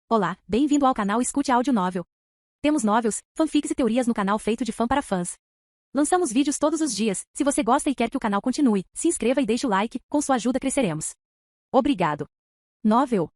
Olá, bem-vindo ao canal Escute Áudio Novel. Temos novels, fanfics e teorias no canal feito de fã para fãs. Lançamos vídeos todos os dias. Se você gosta e quer que o canal continue, se inscreva e deixe o like, com sua ajuda cresceremos. Obrigado. Novel.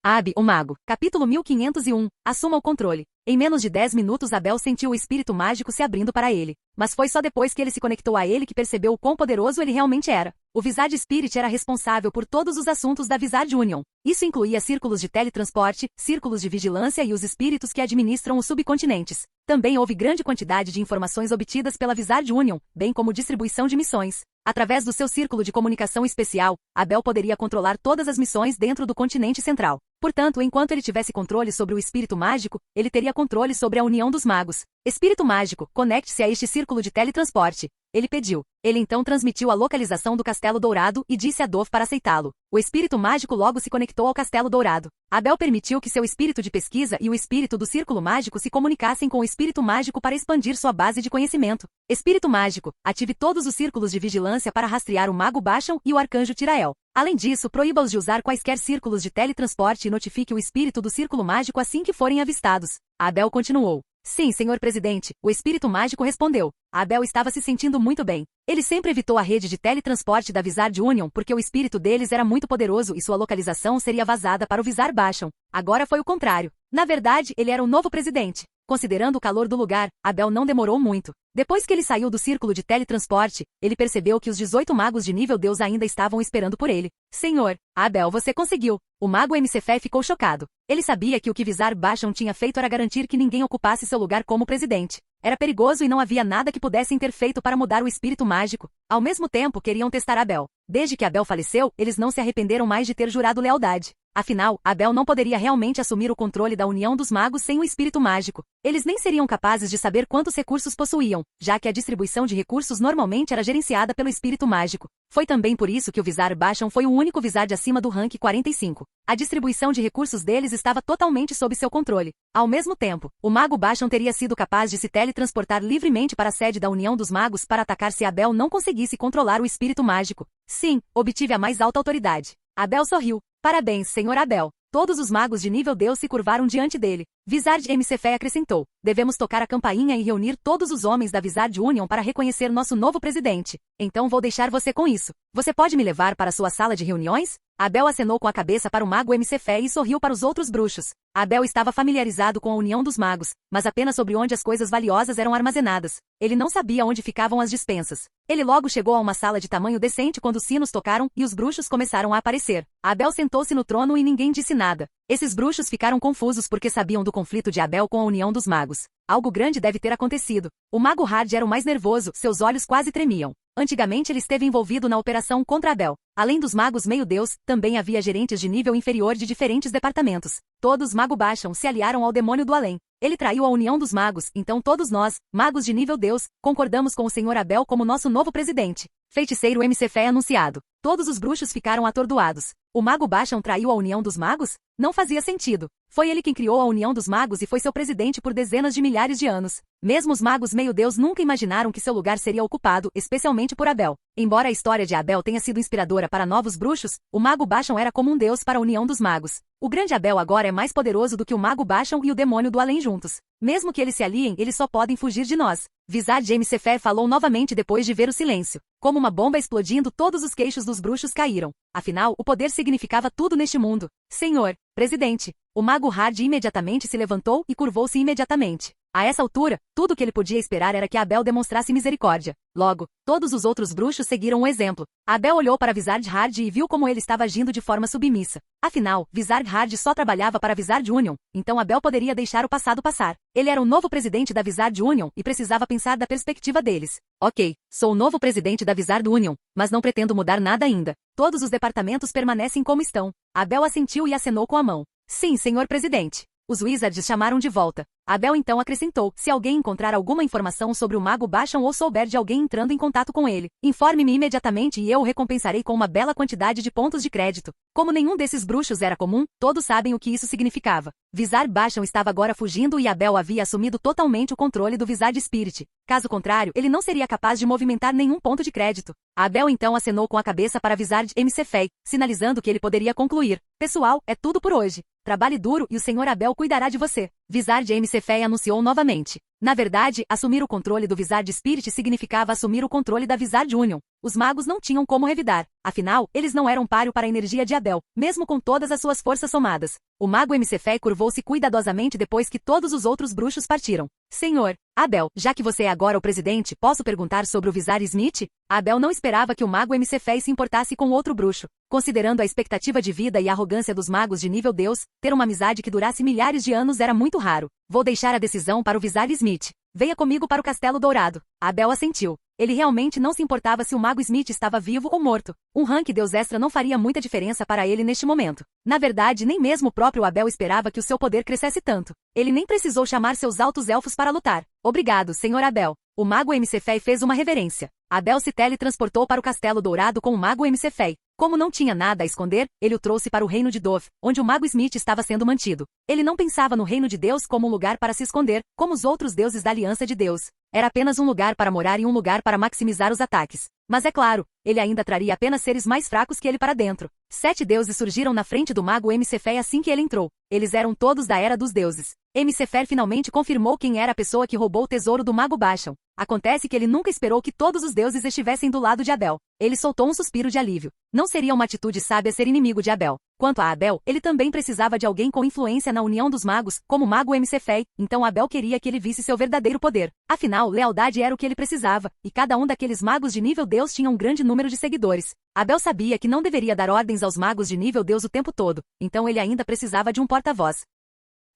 Abi, o Mago. Capítulo 1501. Assuma o controle. Em menos de 10 minutos Abel sentiu o espírito mágico se abrindo para ele. Mas foi só depois que ele se conectou a ele que percebeu o quão poderoso ele realmente era. O Wizard Spirit era responsável por todos os assuntos da Wizard Union. Isso incluía círculos de teletransporte, círculos de vigilância e os espíritos que administram os subcontinentes. Também houve grande quantidade de informações obtidas pela Wizard Union, bem como distribuição de missões. Através do seu círculo de comunicação especial, Abel poderia controlar todas as missões dentro do continente central. Portanto, enquanto ele tivesse controle sobre o espírito mágico, ele teria controle sobre a união dos magos. Espírito mágico, conecte-se a este círculo de teletransporte. Ele pediu. Ele então transmitiu a localização do Castelo Dourado e disse a Dove para aceitá-lo. O espírito mágico logo se conectou ao Castelo Dourado. Abel permitiu que seu espírito de pesquisa e o espírito do círculo mágico se comunicassem com o espírito mágico para expandir sua base de conhecimento. Espírito mágico, ative todos os círculos de vigilância para rastrear o Mago Basham e o Arcanjo Tirael. Além disso, proíba-os de usar quaisquer círculos de teletransporte e notifique o espírito do círculo mágico assim que forem avistados. Abel continuou. Sim, senhor presidente, o espírito mágico respondeu. Abel estava se sentindo muito bem. Ele sempre evitou a rede de teletransporte da Wizard Union porque o espírito deles era muito poderoso e sua localização seria vazada para o Wizard Basham. Agora foi o contrário. Na verdade, ele era o novo presidente. Considerando o calor do lugar, Abel não demorou muito. Depois que ele saiu do círculo de teletransporte, ele percebeu que os 18 magos de nível Deus ainda estavam esperando por ele. Senhor, Abel, você conseguiu. O mago MCFé ficou chocado. Ele sabia que o que Wizard Basham tinha feito era garantir que ninguém ocupasse seu lugar como presidente. Era perigoso e não havia nada que pudessem ter feito para mudar o espírito mágico. Ao mesmo tempo, queriam testar Abel. Desde que Abel faleceu, eles não se arrependeram mais de ter jurado lealdade. Afinal, Abel não poderia realmente assumir o controle da união dos magos sem o espírito mágico. Eles nem seriam capazes de saber quantos recursos possuíam, já que a distribuição de recursos normalmente era gerenciada pelo espírito mágico. Foi também por isso que o Wizard Basham foi o único Wizard acima do rank 45. A distribuição de recursos deles estava totalmente sob seu controle. Ao mesmo tempo, o Mago Basham teria sido capaz de se teletransportar livremente para a sede da União dos Magos para atacar se Abel não conseguisse controlar o espírito mágico. Sim, obtive a mais alta autoridade. Abel sorriu. Parabéns, senhor Abel. Todos os magos de nível Deus se curvaram diante dele. Wizard MCFé acrescentou. Devemos tocar a campainha e reunir todos os homens da Wizard Union para reconhecer nosso novo presidente. Então vou deixar você com isso. Você pode me levar para sua sala de reuniões? Abel acenou com a cabeça para o mago MCFé e sorriu para os outros bruxos. Abel estava familiarizado com a união dos magos, mas apenas sobre onde as coisas valiosas eram armazenadas. Ele não sabia onde ficavam as despensas. Ele logo chegou a uma sala de tamanho decente quando os sinos tocaram e os bruxos começaram a aparecer. Abel sentou-se no trono e ninguém disse nada. Esses bruxos ficaram confusos porque sabiam do conflito de Abel com a união dos magos. Algo grande deve ter acontecido. O mago Hard era o mais nervoso, seus olhos quase tremiam. Antigamente ele esteve envolvido na operação contra Abel. Além dos magos meio-deus, também havia gerentes de nível inferior de diferentes departamentos. Todos Mago Basham se aliaram ao demônio do além. Ele traiu a união dos magos, então todos nós, magos de nível Deus, concordamos com o senhor Abel como nosso novo presidente. Feiticeiro MCFé anunciado. Todos os bruxos ficaram atordoados. O Mago Basham traiu a união dos magos? Não fazia sentido. Foi ele quem criou a união dos magos e foi seu presidente por dezenas de milhares de anos. Mesmo os magos meio-deus nunca imaginaram que seu lugar seria ocupado, especialmente por Abel. Embora a história de Abel tenha sido inspiradora para novos bruxos, o Mago Basham era como um deus para a união dos magos. O grande Abel agora é mais poderoso do que o Mago Basham e o demônio do além juntos. Mesmo que eles se aliem, eles só podem fugir de nós. Wizard MCFé falou novamente depois de ver o silêncio. Como uma bomba explodindo, todos os queixos dos bruxos caíram. Afinal, o poder significava tudo neste mundo. Senhor, presidente. O mago Hard imediatamente se levantou e curvou-se imediatamente. A essa altura, tudo o que ele podia esperar era que Abel demonstrasse misericórdia. Logo, todos os outros bruxos seguiram o exemplo. Abel olhou para Wizard Hard e viu como ele estava agindo de forma submissa. Afinal, Wizard Hard só trabalhava para a Wizard Union, então Abel poderia deixar o passado passar. Ele era o novo presidente da Wizard Union e precisava pensar da perspectiva deles. Ok, sou o novo presidente da Wizard Union, mas não pretendo mudar nada ainda. Todos os departamentos permanecem como estão. Abel assentiu e acenou com a mão. Sim, senhor presidente. Os Wizards chamaram de volta. Abel então acrescentou: se alguém encontrar alguma informação sobre o mago Basham ou souber de alguém entrando em contato com ele, informe-me imediatamente e eu o recompensarei com uma bela quantidade de pontos de crédito. Como nenhum desses bruxos era comum, todos sabem o que isso significava. Vizard Basham estava agora fugindo e Abel havia assumido totalmente o controle do Vizard Spirit. Caso contrário, ele não seria capaz de movimentar nenhum ponto de crédito. Abel então acenou com a cabeça para Vizard Mcfee, sinalizando que ele poderia concluir: pessoal, é tudo por hoje. Trabalhe duro e o Sr. Abel cuidará de você. Vizard Mcfee anunciou novamente. Na verdade, assumir o controle do Vizard Spirit significava assumir o controle da Vizard Union. Os magos não tinham como revidar. Afinal, eles não eram páreo para a energia de Abel, mesmo com todas as suas forças somadas. O mago Mcfee curvou-se cuidadosamente depois que todos os outros bruxos partiram. Senhor Abel, já que você é agora o presidente, posso perguntar sobre o Vizard Smith? Abel não esperava que o mago Mcfee se importasse com outro bruxo. Considerando a expectativa de vida e a arrogância dos magos de nível Deus, ter uma amizade que durasse milhares de anos era muito raro. Vou deixar a decisão para o Vizard Smith. Venha comigo para o Castelo Dourado. Abel assentiu. Ele realmente não se importava se o mago Smith estava vivo ou morto. Um rank Deus extra não faria muita diferença para ele neste momento. Na verdade, nem mesmo o próprio Abel esperava que o seu poder crescesse tanto. Ele nem precisou chamar seus altos elfos para lutar. Obrigado, Sr. Abel. O mago Mcfee fez uma reverência. Abel se teletransportou para o Castelo Dourado com o mago Mcfee. Como não tinha nada a esconder, ele o trouxe para o reino de Dove, onde o mago Smith estava sendo mantido. Ele não pensava no reino de Deus como um lugar para se esconder, como os outros deuses da aliança de Deus. Era apenas um lugar para morar e um lugar para maximizar os ataques. Mas é claro, ele ainda traria apenas seres mais fracos que ele para dentro. 7 deuses surgiram na frente do mago Mcfee assim que ele entrou. Eles eram todos da Era dos Deuses. Mcfee finalmente confirmou quem era a pessoa que roubou o tesouro do mago Basham. Acontece que ele nunca esperou que todos os deuses estivessem do lado de Abel. Ele soltou um suspiro de alívio. Não seria uma atitude sábia ser inimigo de Abel. Quanto a Abel, ele também precisava de alguém com influência na união dos magos, como o mago Mcfee, então Abel queria que ele visse seu verdadeiro poder. Afinal, lealdade era o que ele precisava, e cada um daqueles magos de nível Deus tinha um grande número de seguidores. Abel sabia que não deveria dar ordens aos magos de nível Deus o tempo todo, então ele ainda precisava de um porta-voz.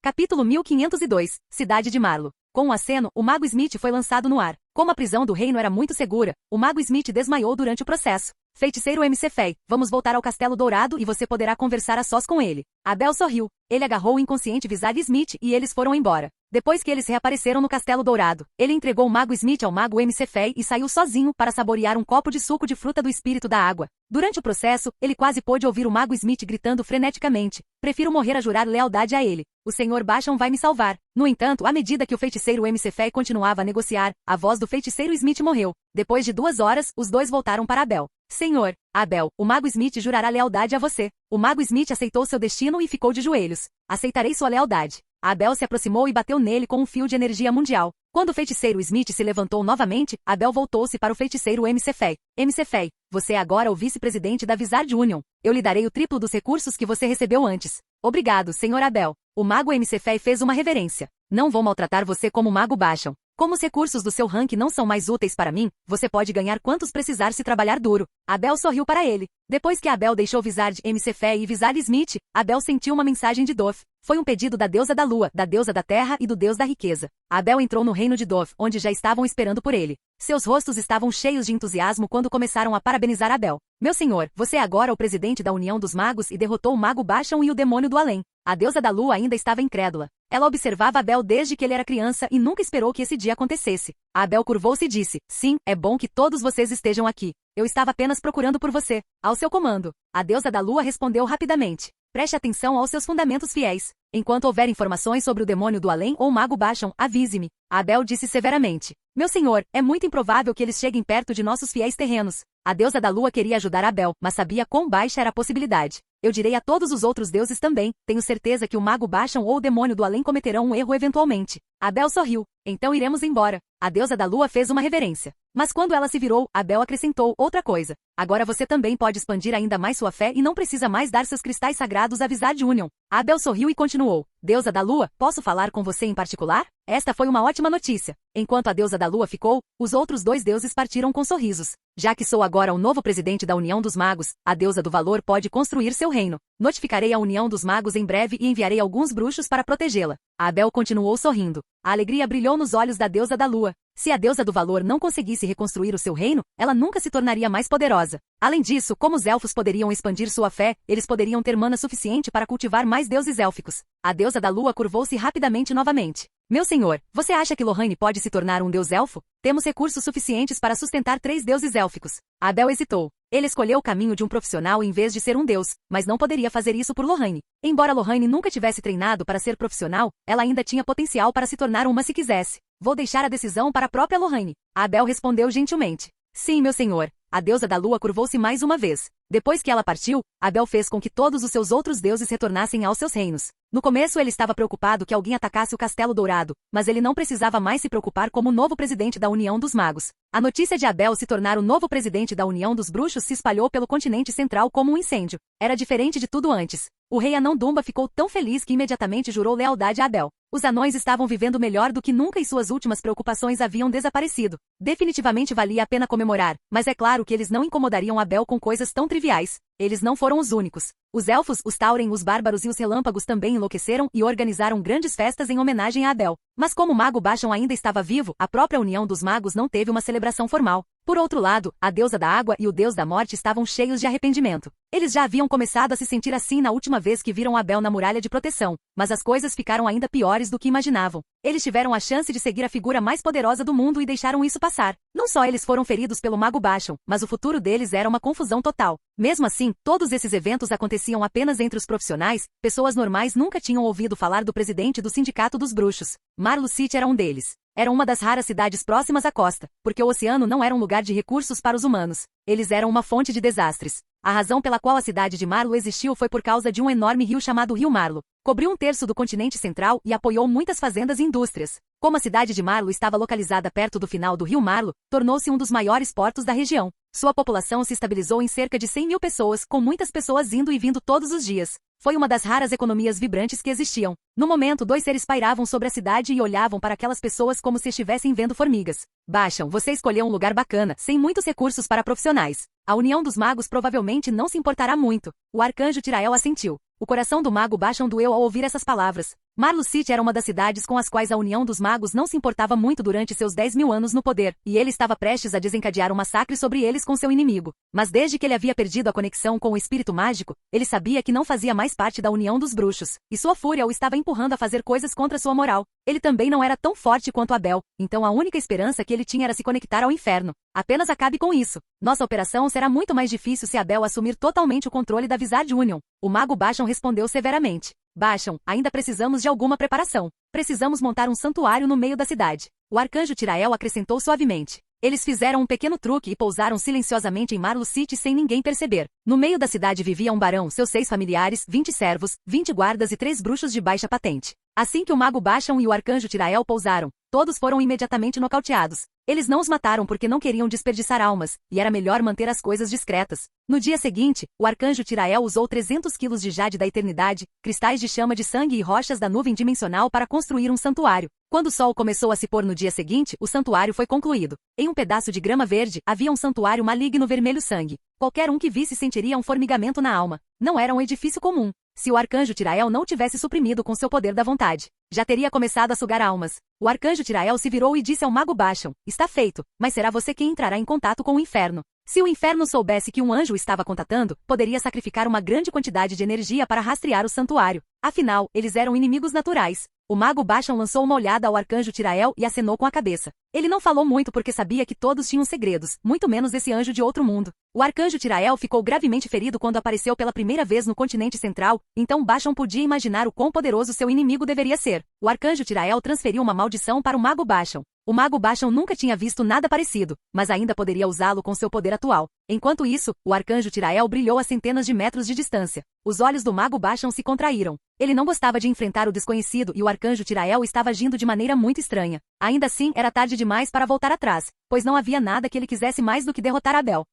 Capítulo 1502, Cidade de Marlo. Com um aceno, o mago Smith foi lançado no ar. Como a prisão do reino era muito segura, o mago Smith desmaiou durante o processo. Feiticeiro Mcfee, vamos voltar ao Castelo Dourado e você poderá conversar a sós com ele. Abel sorriu. Ele agarrou o inconsciente Vizard Smith e eles foram embora. Depois que eles reapareceram no Castelo Dourado, ele entregou o mago Smith ao mago Mcfee e saiu sozinho para saborear um copo de suco de fruta do espírito da água. Durante o processo, ele quase pôde ouvir o mago Smith gritando freneticamente: prefiro morrer a jurar lealdade a ele. O Sr. Basham vai me salvar. No entanto, à medida que o feiticeiro Mcfee continuava a negociar, a voz do feiticeiro Smith morreu. Depois de 2 horas, os dois voltaram para Abel. Senhor Abel, o mago Smith jurará lealdade a você. O mago Smith aceitou seu destino e ficou de joelhos. Aceitarei sua lealdade. Abel se aproximou e bateu nele com um fio de energia mundial. Quando o feiticeiro Smith se levantou novamente, Abel voltou-se para o feiticeiro Mcfee. Mcfee, você é agora o vice-presidente da Vizard Union. Eu lhe darei o triplo dos recursos que você recebeu antes. Obrigado, Sr. Abel. O mago Mcfee fez uma reverência. Não vou maltratar você como mago Basham. Como os recursos do seu rank não são mais úteis para mim, você pode ganhar quantos precisar se trabalhar duro. Abel sorriu para ele. Depois que Abel deixou Vizard Mcfee e Vizard Smith, Abel sentiu uma mensagem de Dove. Foi um pedido da deusa da lua, da deusa da terra e do deus da riqueza. Abel entrou no reino de Dove, onde já estavam esperando por ele. Seus rostos estavam cheios de entusiasmo quando começaram a parabenizar Abel. Meu senhor, você é agora o presidente da União dos Magos e derrotou o mago Basham e o demônio do além. A deusa da lua ainda estava incrédula. Ela observava Abel desde que ele era criança e nunca esperou que esse dia acontecesse. Abel curvou-se e disse: sim, é bom que todos vocês estejam aqui. Eu estava apenas procurando por você. Ao seu comando. A deusa da lua respondeu rapidamente. Preste atenção aos seus fundamentos fiéis. Enquanto houver informações sobre o demônio do além ou o mago Basham, avise-me. Abel disse severamente. Meu senhor, é muito improvável que eles cheguem perto de nossos fiéis terrenos. A deusa da lua queria ajudar Abel, mas sabia quão baixa era a possibilidade. Eu direi a todos os outros deuses também, tenho certeza que o mago Basham ou o demônio do além cometerão um erro eventualmente. Abel sorriu. Então iremos embora. A deusa da lua fez uma reverência. Mas quando ela se virou, Abel acrescentou outra coisa. Agora você também pode expandir ainda mais sua fé e não precisa mais dar seus cristais sagrados à Vizard Union. Abel sorriu e continuou. Deusa da lua, posso falar com você em particular? Esta foi uma ótima notícia. Enquanto a deusa da lua ficou, os outros 2 deuses partiram com sorrisos. Já que sou agora o novo presidente da União dos Magos, a deusa do valor pode construir seu reino. Notificarei a União dos Magos em breve e enviarei alguns bruxos para protegê-la. Abel continuou sorrindo. A alegria brilhou nos olhos da deusa da lua. Se a deusa do valor não conseguisse reconstruir o seu reino, ela nunca se tornaria mais poderosa. Além disso, como os elfos poderiam expandir sua fé, eles poderiam ter mana suficiente para cultivar mais deuses élficos. A deusa da lua curvou-se rapidamente novamente. Meu senhor, você acha que Lorraine pode se tornar um deus elfo? Temos recursos suficientes para sustentar 3 deuses élficos. Abel hesitou. Ele escolheu o caminho de um profissional em vez de ser um deus, mas não poderia fazer isso por Lorraine. Embora Lorraine nunca tivesse treinado para ser profissional, ela ainda tinha potencial para se tornar uma se quisesse. Vou deixar a decisão para a própria Lorraine. Abel respondeu gentilmente. Sim, meu senhor. A deusa da lua curvou-se mais uma vez. Depois que ela partiu, Abel fez com que todos os seus outros deuses retornassem aos seus reinos. No começo ele estava preocupado que alguém atacasse o Castelo Dourado, mas ele não precisava mais se preocupar como novo presidente da União dos Magos. A notícia de Abel se tornar o novo presidente da União dos Bruxos se espalhou pelo continente central como um incêndio. Era diferente de tudo antes. O rei Anão Dumba ficou tão feliz que imediatamente jurou lealdade a Abel. Os anões estavam vivendo melhor do que nunca e suas últimas preocupações haviam desaparecido. Definitivamente valia a pena comemorar, mas é claro que eles não incomodariam Abel com coisas tão triviais. Eles não foram os únicos. Os elfos, os Tauren, os bárbaros e os relâmpagos também enlouqueceram e organizaram grandes festas em homenagem a Abel. Mas como o Mago Baixon ainda estava vivo, a própria União dos Magos não teve uma celebração formal. Por outro lado, a deusa da água e o deus da morte estavam cheios de arrependimento. Eles já haviam começado a se sentir assim na última vez que viram Abel na muralha de proteção, mas as coisas ficaram ainda piores do que imaginavam. Eles tiveram a chance de seguir a figura mais poderosa do mundo e deixaram isso passar. Não só eles foram feridos pelo Mago Baixon, mas o futuro deles era uma confusão total. Mesmo assim, todos esses eventos aconteciam apenas entre os profissionais, pessoas normais nunca tinham ouvido falar do presidente do Sindicato dos Bruxos. Marlow City era um deles. Era uma das raras cidades próximas à costa, porque o oceano não era um lugar de recursos para os humanos. Eles eram uma fonte de desastres. A razão pela qual a cidade de Marlow existiu foi por causa de um enorme rio chamado Rio Marlow. Cobriu 1/3 do continente central e apoiou muitas fazendas e indústrias. Como a cidade de Marlow estava localizada perto do final do rio Marlow, tornou-se um dos maiores portos da região. Sua população se estabilizou em cerca de 100 mil pessoas, com muitas pessoas indo e vindo todos os dias. Foi uma das raras economias vibrantes que existiam. No momento, 2 seres pairavam sobre a cidade e olhavam para aquelas pessoas como se estivessem vendo formigas. Baixam, você escolheu um lugar bacana, sem muitos recursos para profissionais. A União dos Magos provavelmente não se importará muito. O arcanjo Tirael assentiu. O coração do Mago Baixon doeu ao ouvir essas palavras. Marlow City era uma das cidades com as quais a União dos Magos não se importava muito durante seus 10 mil anos no poder, e ele estava prestes a desencadear um massacre sobre eles com seu inimigo. Mas desde que ele havia perdido a conexão com o espírito mágico, ele sabia que não fazia mais parte da União dos Bruxos, e sua fúria o estava empurrando a fazer coisas contra sua moral. Ele também não era tão forte quanto Abel, então a única esperança que ele tinha era se conectar ao inferno. Apenas acabe com isso. Nossa operação será muito mais difícil se Abel assumir totalmente o controle da Wizard Union. O Mago Baixon respondeu severamente. Baixam, ainda precisamos de alguma preparação. Precisamos montar um santuário no meio da cidade. O arcanjo Tirael acrescentou suavemente. Eles fizeram um pequeno truque e pousaram silenciosamente em Marlow City sem ninguém perceber. No meio da cidade vivia um barão, seus 6 familiares, 20 servos, 20 guardas e 3 bruxos de baixa patente. Assim que o Mago Baixon e o arcanjo Tirael pousaram, todos foram imediatamente nocauteados. Eles não os mataram porque não queriam desperdiçar almas, e era melhor manter as coisas discretas. No dia seguinte, o arcanjo Tirael usou 300 quilos de jade da eternidade, cristais de chama de sangue e rochas da nuvem dimensional para construir um santuário. Quando o sol começou a se pôr no dia seguinte, o santuário foi concluído. Em um pedaço de grama verde, havia um santuário maligno vermelho sangue. Qualquer um que visse sentiria um formigamento na alma. Não era um edifício comum. Se o arcanjo Tirael não tivesse suprimido com seu poder da vontade, já teria começado a sugar almas. O arcanjo Tirael se virou e disse ao Mago Baixon, está feito, mas será você quem entrará em contato com o inferno. Se o inferno soubesse que um anjo o estava contatando, poderia sacrificar uma grande quantidade de energia para rastrear o santuário. Afinal, eles eram inimigos naturais. O Mago Baixon lançou uma olhada ao arcanjo Tirael e acenou com a cabeça. Ele não falou muito porque sabia que todos tinham segredos, muito menos esse anjo de outro mundo. O arcanjo Tirael ficou gravemente ferido quando apareceu pela primeira vez no continente central, então Baixon podia imaginar o quão poderoso seu inimigo deveria ser. O arcanjo Tirael transferiu uma maldição para o Mago Baixon. O Mago Baixon nunca tinha visto nada parecido, mas ainda poderia usá-lo com seu poder atual. Enquanto isso, o arcanjo Tirael brilhou a centenas de metros de distância. Os olhos do Mago Baixon se contraíram. Ele não gostava de enfrentar o desconhecido e o arcanjo Tirael estava agindo de maneira muito estranha. Ainda assim, era tarde demais para voltar atrás, pois não havia nada que ele quisesse mais do que derrotar Abel.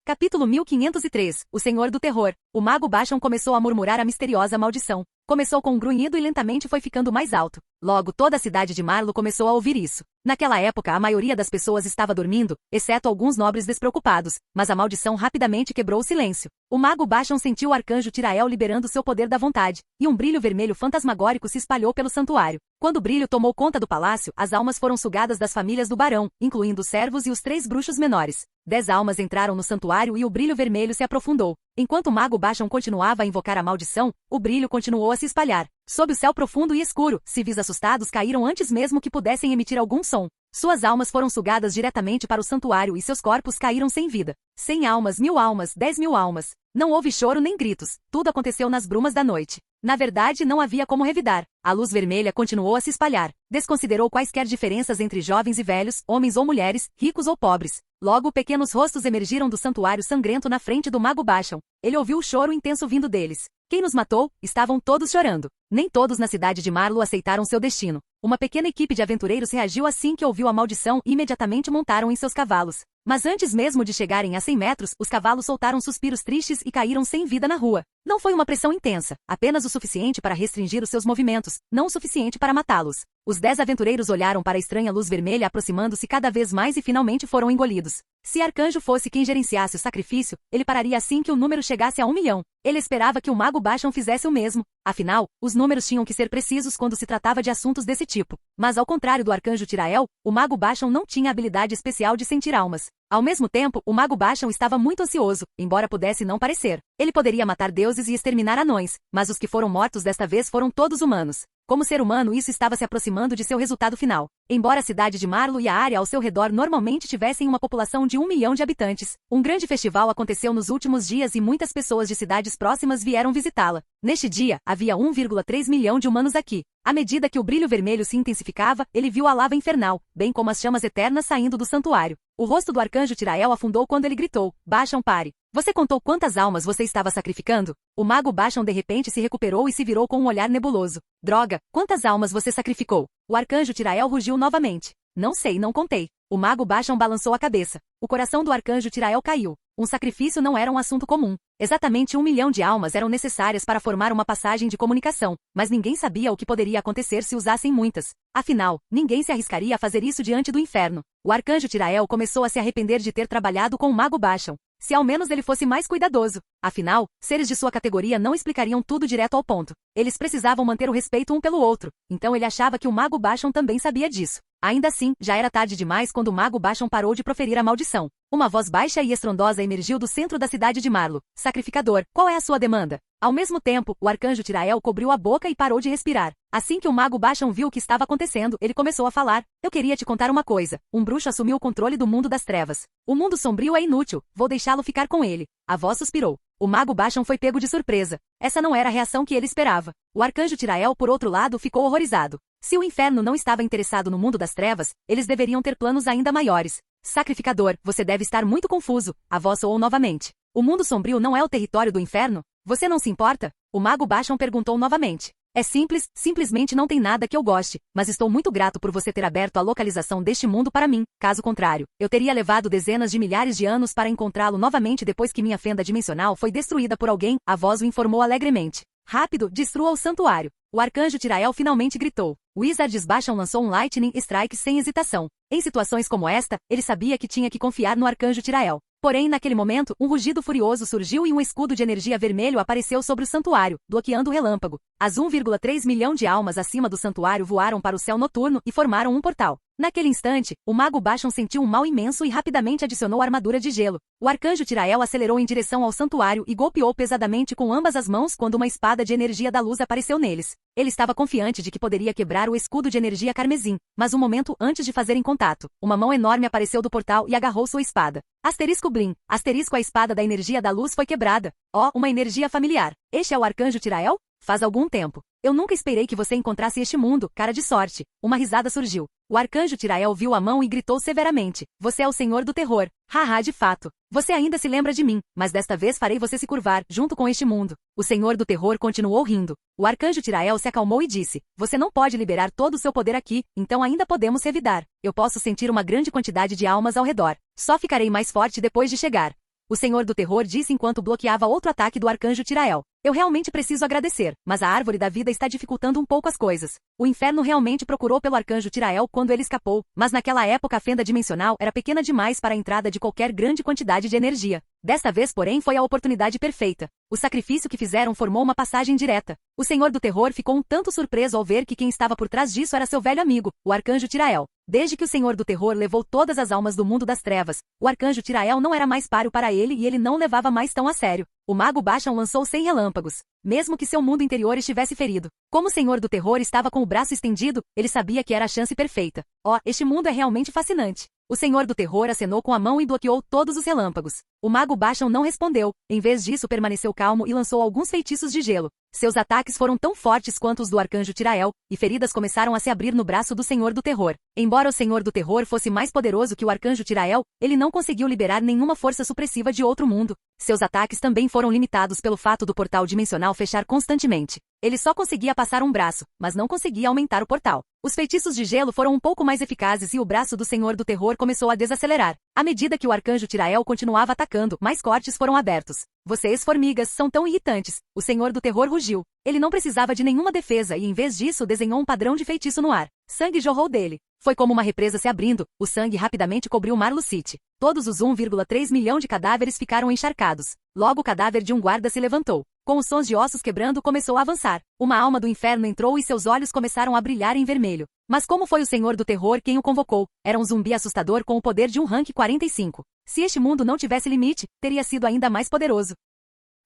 Capítulo 1503 O Senhor do Terror. O Mago Baixon começou a murmurar a misteriosa maldição. Começou com um grunhido e lentamente foi ficando mais alto. Logo, toda a cidade de Marlow começou a ouvir isso. Naquela época, a maioria das pessoas estava dormindo, exceto alguns nobres despreocupados, mas a maldição rapidamente quebrou o silêncio. O Mago Baixon sentiu o arcanjo Tirael liberando seu poder da vontade, e um brilho vermelho fantasmagórico se espalhou pelo santuário. Quando o brilho tomou conta do palácio, as almas foram sugadas das famílias do barão, incluindo os servos e os 3 bruxos menores. 10 almas entraram no santuário e o brilho vermelho se aprofundou. Enquanto o mago Basham continuava a invocar a maldição, o brilho continuou a se espalhar. Sob o céu profundo e escuro, civis assustados caíram antes mesmo que pudessem emitir algum som. Suas almas foram sugadas diretamente para o santuário e seus corpos caíram sem vida. 100 almas, 1000 almas, 10.000 almas. Não houve choro nem gritos. Tudo aconteceu nas brumas da noite. Na verdade, não havia como revidar. A luz vermelha continuou a se espalhar. Desconsiderou quaisquer diferenças entre jovens e velhos, homens ou mulheres, ricos ou pobres. Logo, pequenos rostos emergiram do santuário sangrento na frente do mago Basham. Ele ouviu o choro intenso vindo deles. Quem nos matou? Estavam todos chorando. Nem todos na cidade de Marlow aceitaram seu destino. Uma pequena equipe de aventureiros reagiu assim que ouviu a maldição e imediatamente montaram em seus cavalos. Mas antes mesmo de chegarem a 100 metros, os cavalos soltaram suspiros tristes e caíram sem vida na rua. Não foi uma pressão intensa, apenas o suficiente para restringir os seus movimentos, não o suficiente para matá-los. Os 10 aventureiros olharam para a estranha luz vermelha aproximando-se cada vez mais e finalmente foram engolidos. Se Arcanjo fosse quem gerenciasse o sacrifício, ele pararia assim que o número chegasse a 1 milhão. Ele esperava que o mago Basham fizesse o mesmo. Afinal, os números tinham que ser precisos quando se tratava de assuntos desse tipo. Mas ao contrário do Arcanjo Tirael, o mago Basham não tinha a habilidade especial de sentir almas. Ao mesmo tempo, o mago Basham estava muito ansioso, embora pudesse não parecer. Ele poderia matar deuses e exterminar anões, mas os que foram mortos desta vez foram todos humanos. Como ser humano, isso estava se aproximando de seu resultado final. Embora a cidade de Marlow e a área ao seu redor normalmente tivessem uma população de 1 milhão de habitantes, um grande festival aconteceu nos últimos dias e muitas pessoas de cidades próximas vieram visitá-la. Neste dia, havia 1,3 milhão de humanos aqui. À medida que o brilho vermelho se intensificava, ele viu a lava infernal, bem como as chamas eternas saindo do santuário. O rosto do Arcanjo Tirael afundou quando ele gritou: Basham, pare! Você contou quantas almas você estava sacrificando? O mago Basham de repente se recuperou e se virou com um olhar nebuloso. Droga, quantas almas você sacrificou? O Arcanjo Tirael rugiu novamente. Não sei, não contei. O mago Basham balançou a cabeça. O coração do Arcanjo Tirael caiu. Um sacrifício não era um assunto comum. Exatamente 1 milhão de almas eram necessárias para formar uma passagem de comunicação, mas ninguém sabia o que poderia acontecer se usassem muitas. Afinal, ninguém se arriscaria a fazer isso diante do inferno. O Arcanjo Tirael começou a se arrepender de ter trabalhado com o mago Basham. Se ao menos ele fosse mais cuidadoso. Afinal, seres de sua categoria não explicariam tudo direto ao ponto. Eles precisavam manter o respeito um pelo outro, então ele achava que o mago Basham também sabia disso. Ainda assim, já era tarde demais quando o mago Basham parou de proferir a maldição. Uma voz baixa e estrondosa emergiu do centro da cidade de Marlow. Sacrificador, qual é a sua demanda? Ao mesmo tempo, o Arcanjo Tirael cobriu a boca e parou de respirar. Assim que o mago Basham viu o que estava acontecendo, ele começou a falar. Eu queria te contar uma coisa. Um bruxo assumiu o controle do mundo das trevas. O mundo sombrio é inútil. Vou deixá-lo ficar com ele. A voz suspirou. O mago Basham foi pego de surpresa. Essa não era a reação que ele esperava. O Arcanjo Tirael, por outro lado, ficou horrorizado. Se o inferno não estava interessado no mundo das trevas, eles deveriam ter planos ainda maiores. Sacrificador, você deve estar muito confuso. A voz soou novamente. O mundo sombrio não é o território do inferno? Você não se importa? O mago Basham perguntou novamente. É simples, simplesmente não tem nada que eu goste, mas estou muito grato por você ter aberto a localização deste mundo para mim. Caso contrário, eu teria levado dezenas de milhares de anos para encontrá-lo novamente depois que minha fenda dimensional foi destruída por alguém, a voz o informou alegremente. Rápido, destrua o santuário. O Arcanjo Tirael finalmente gritou. Wizards Basham lançou um Lightning Strike sem hesitação. Em situações como esta, ele sabia que tinha que confiar no Arcanjo Tirael. Porém, naquele momento, um rugido furioso surgiu e um escudo de energia vermelho apareceu sobre o santuário, bloqueando o relâmpago. As 1,3 milhão de almas acima do santuário voaram para o céu noturno e formaram um portal. Naquele instante, o mago Basham sentiu um mal imenso e rapidamente adicionou armadura de gelo. O Arcanjo Tirael acelerou em direção ao santuário e golpeou pesadamente com ambas as mãos quando uma espada de energia da luz apareceu neles. Ele estava confiante de que poderia quebrar o escudo de energia carmesim, mas um momento antes de fazerem contato, uma mão enorme apareceu do portal e agarrou sua espada. Asterisco Blim. Asterisco, a espada da energia da luz foi quebrada. Oh, uma energia familiar. Este é o Arcanjo Tirael? Faz algum tempo. Eu nunca esperei que você encontrasse este mundo, cara de sorte. Uma risada surgiu. O Arcanjo Tirael viu a mão e gritou severamente. Você é o Senhor do Terror. Haha, de fato. Você ainda se lembra de mim, mas desta vez farei você se curvar, junto com este mundo. O Senhor do Terror continuou rindo. O Arcanjo Tirael se acalmou e disse. Você não pode liberar todo o seu poder aqui, então ainda podemos revidar. Eu posso sentir uma grande quantidade de almas ao redor. Só ficarei mais forte depois de chegar. O Senhor do Terror disse enquanto bloqueava outro ataque do Arcanjo Tirael. Eu realmente preciso agradecer, mas a árvore da vida está dificultando um pouco as coisas. O inferno realmente procurou pelo Arcanjo Tirael quando ele escapou, mas naquela época a fenda dimensional era pequena demais para a entrada de qualquer grande quantidade de energia. Desta vez, porém, foi a oportunidade perfeita. O sacrifício que fizeram formou uma passagem direta. O Senhor do Terror ficou um tanto surpreso ao ver que quem estava por trás disso era seu velho amigo, o Arcanjo Tirael. Desde que o Senhor do Terror levou todas as almas do mundo das trevas, o arcanjo Tirael não era mais páreo para ele e ele não levava mais tão a sério. O mago Basham lançou 100 relâmpagos, mesmo que seu mundo interior estivesse ferido. Como o Senhor do Terror estava com o braço estendido, ele sabia que era a chance perfeita. Oh, este mundo é realmente fascinante. O Senhor do Terror acenou com a mão e bloqueou todos os relâmpagos. O mago Basham não respondeu, em vez disso permaneceu calmo e lançou alguns feitiços de gelo. Seus ataques foram tão fortes quanto os do arcanjo Tirael, e feridas começaram a se abrir no braço do Senhor do Terror. Embora o Senhor do Terror fosse mais poderoso que o arcanjo Tirael, ele não conseguiu liberar nenhuma força supressiva de outro mundo. Seus ataques também foram limitados pelo fato do portal dimensional fechar constantemente. Ele só conseguia passar um braço, mas não conseguia aumentar o portal. Os feitiços de gelo foram um pouco mais eficazes e o braço do Senhor do Terror começou a desacelerar. À medida que o arcanjo Tirael continuava atacando, mais cortes foram abertos. Vocês, formigas, são tão irritantes. O Senhor do Terror rugiu. Ele não precisava de nenhuma defesa e, em vez disso, desenhou um padrão de feitiço no ar. Sangue jorrou dele. Foi como uma represa se abrindo. O sangue rapidamente cobriu Marlow City. Todos os 1,3 milhão de cadáveres ficaram encharcados. Logo o cadáver de um guarda se levantou. Com os sons de ossos quebrando, começou a avançar. Uma alma do inferno entrou e seus olhos começaram a brilhar em vermelho. Mas como foi o Senhor do Terror quem o convocou? Era um zumbi assustador com o poder de um rank 45. Se este mundo não tivesse limite, teria sido ainda mais poderoso.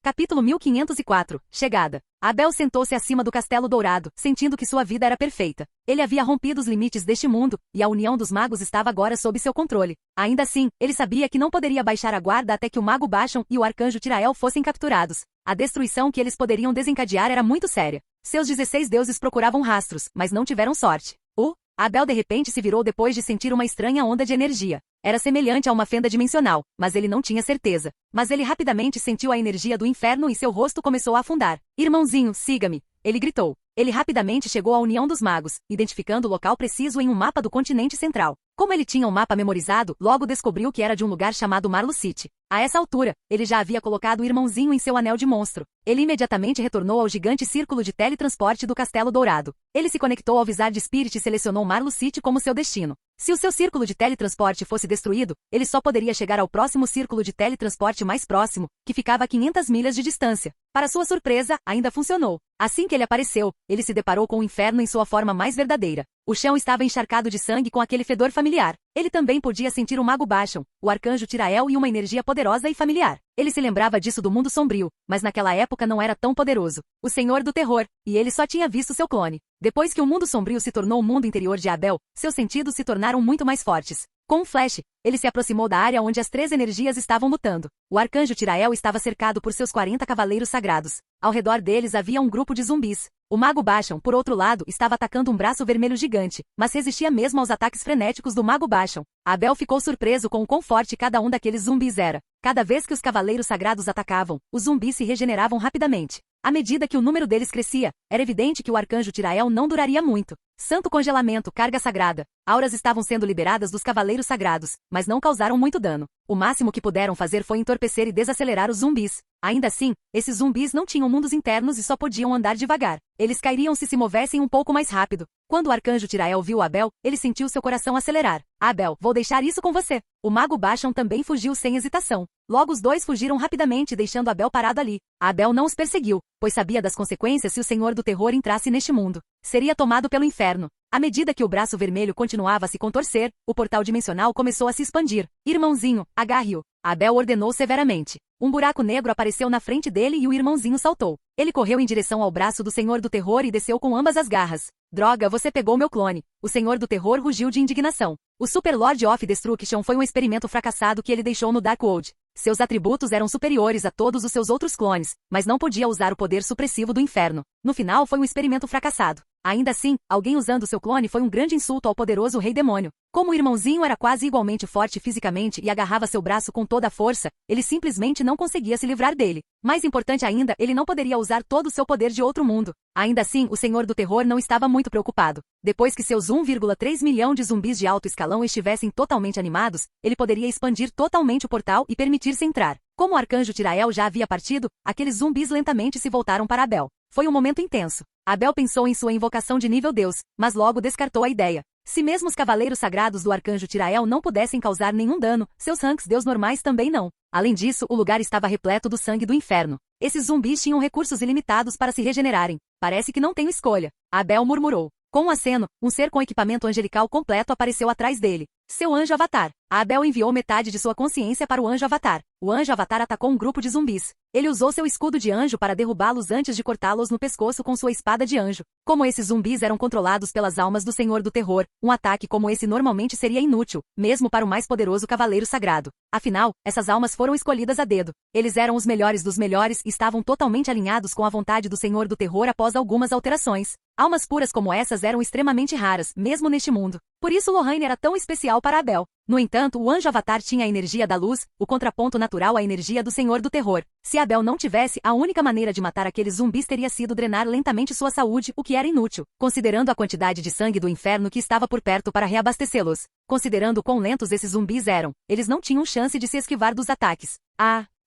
Capítulo 1504. Chegada. Abel sentou-se acima do Castelo Dourado, sentindo que sua vida era perfeita. Ele havia rompido os limites deste mundo, e a união dos magos estava agora sob seu controle. Ainda assim, ele sabia que não poderia baixar a guarda até que o mago Basham e o arcanjo Tirael fossem capturados. A destruição que eles poderiam desencadear era muito séria. Seus 16 deuses procuravam rastros, mas não tiveram sorte. Abel de repente se virou depois de sentir uma estranha onda de energia. Era semelhante a uma fenda dimensional, mas ele não tinha certeza. Mas ele rapidamente sentiu a energia do inferno e seu rosto começou a afundar. Irmãozinho, siga-me! Ele gritou. Ele rapidamente chegou à União dos Magos, identificando o local preciso em um mapa do continente central. Como ele tinha um mapa memorizado, logo descobriu que era de um lugar chamado Marlow City. A essa altura, ele já havia colocado o irmãozinho em seu anel de monstro. Ele imediatamente retornou ao gigante círculo de teletransporte do Castelo Dourado. Ele se conectou ao Wizard Spirit e selecionou Marlow City como seu destino. Se o seu círculo de teletransporte fosse destruído, ele só poderia chegar ao próximo círculo de teletransporte mais próximo, que ficava a 500 milhas de distância. Para sua surpresa, ainda funcionou. Assim que ele apareceu, ele se deparou com o inferno em sua forma mais verdadeira. O chão estava encharcado de sangue com aquele fedor familiar. Ele também podia sentir o mago Basham, o arcanjo Tirael e uma energia poderosa e familiar. Ele se lembrava disso do mundo sombrio, mas naquela época não era tão poderoso. O Senhor do Terror, e ele só tinha visto seu clone. Depois que o mundo sombrio se tornou o mundo interior de Abel, seus sentidos se tornaram muito mais fortes. Com um flash, ele se aproximou da área onde as 3 energias estavam lutando. O arcanjo Tirael estava cercado por seus 40 cavaleiros sagrados. Ao redor deles havia um grupo de zumbis. O mago Basham, por outro lado, estava atacando um braço vermelho gigante, mas resistia mesmo aos ataques frenéticos do mago Basham. Abel ficou surpreso com o quão forte cada um daqueles zumbis era. Cada vez que os cavaleiros sagrados atacavam, os zumbis se regeneravam rapidamente. À medida que o número deles crescia, era evidente que o arcanjo Tirael não duraria muito. Santo congelamento, carga sagrada. Auras estavam sendo liberadas dos cavaleiros sagrados, mas não causaram muito dano. O máximo que puderam fazer foi entorpecer e desacelerar os zumbis. Ainda assim, esses zumbis não tinham mundos internos e só podiam andar devagar. Eles cairiam se movessem um pouco mais rápido. Quando o arcanjo Tirael viu Abel, ele sentiu seu coração acelerar. Abel, vou deixar isso com você. O mago Basham também fugiu sem hesitação. Logo os dois fugiram rapidamente, deixando Abel parado ali. Abel não os perseguiu, pois sabia das consequências se o Senhor do Terror entrasse neste mundo. Seria tomado pelo inferno. À medida que o braço vermelho continuava a se contorcer, o portal dimensional começou a se expandir. Irmãozinho, agarre-o. Abel ordenou severamente. Um buraco negro apareceu na frente dele e o irmãozinho saltou. Ele correu em direção ao braço do Senhor do Terror e desceu com ambas as garras. Droga, você pegou meu clone. O Senhor do Terror rugiu de indignação. O Super Lord of Destruction foi um experimento fracassado que ele deixou no Darkwood. Seus atributos eram superiores a todos os seus outros clones, mas não podia usar o poder supressivo do inferno. No final foi um experimento fracassado. Ainda assim, alguém usando seu clone foi um grande insulto ao poderoso Rei Demônio. Como o irmãozinho era quase igualmente forte fisicamente e agarrava seu braço com toda a força, ele simplesmente não conseguia se livrar dele. Mais importante ainda, ele não poderia usar todo o seu poder de outro mundo. Ainda assim, o Senhor do Terror não estava muito preocupado. Depois que seus 1,3 milhão de zumbis de alto escalão estivessem totalmente animados, ele poderia expandir totalmente o portal e permitir-se entrar. Como o arcanjo Tirael já havia partido, aqueles zumbis lentamente se voltaram para Abel. Foi um momento intenso. Abel pensou em sua invocação de nível Deus, mas logo descartou a ideia. Se mesmo os cavaleiros sagrados do arcanjo Tirael não pudessem causar nenhum dano, seus ranks Deus normais também não. Além disso, o lugar estava repleto do sangue do inferno. Esses zumbis tinham recursos ilimitados para se regenerarem. Parece que não tenho escolha. Abel murmurou. Com um aceno, um ser com equipamento angelical completo apareceu atrás dele. Seu anjo avatar. Abel enviou metade de sua consciência para o anjo avatar. O anjo avatar atacou um grupo de zumbis. Ele usou seu escudo de anjo para derrubá-los antes de cortá-los no pescoço com sua espada de anjo. Como esses zumbis eram controlados pelas almas do Senhor do Terror, um ataque como esse normalmente seria inútil, mesmo para o mais poderoso cavaleiro sagrado. Afinal, essas almas foram escolhidas a dedo. Eles eram os melhores dos melhores e estavam totalmente alinhados com a vontade do Senhor do Terror após algumas alterações. Almas puras como essas eram extremamente raras, mesmo neste mundo. Por isso Lorraine era tão especial para Abel. No entanto, o anjo avatar tinha a energia da luz, o contraponto natural à energia do Senhor do Terror. Se Abel não tivesse, a única maneira de matar aqueles zumbis teria sido drenar lentamente sua saúde, o que era inútil, considerando a quantidade de sangue do inferno que estava por perto para reabastecê-los. Considerando quão lentos esses zumbis eram, eles não tinham chance de se esquivar dos ataques.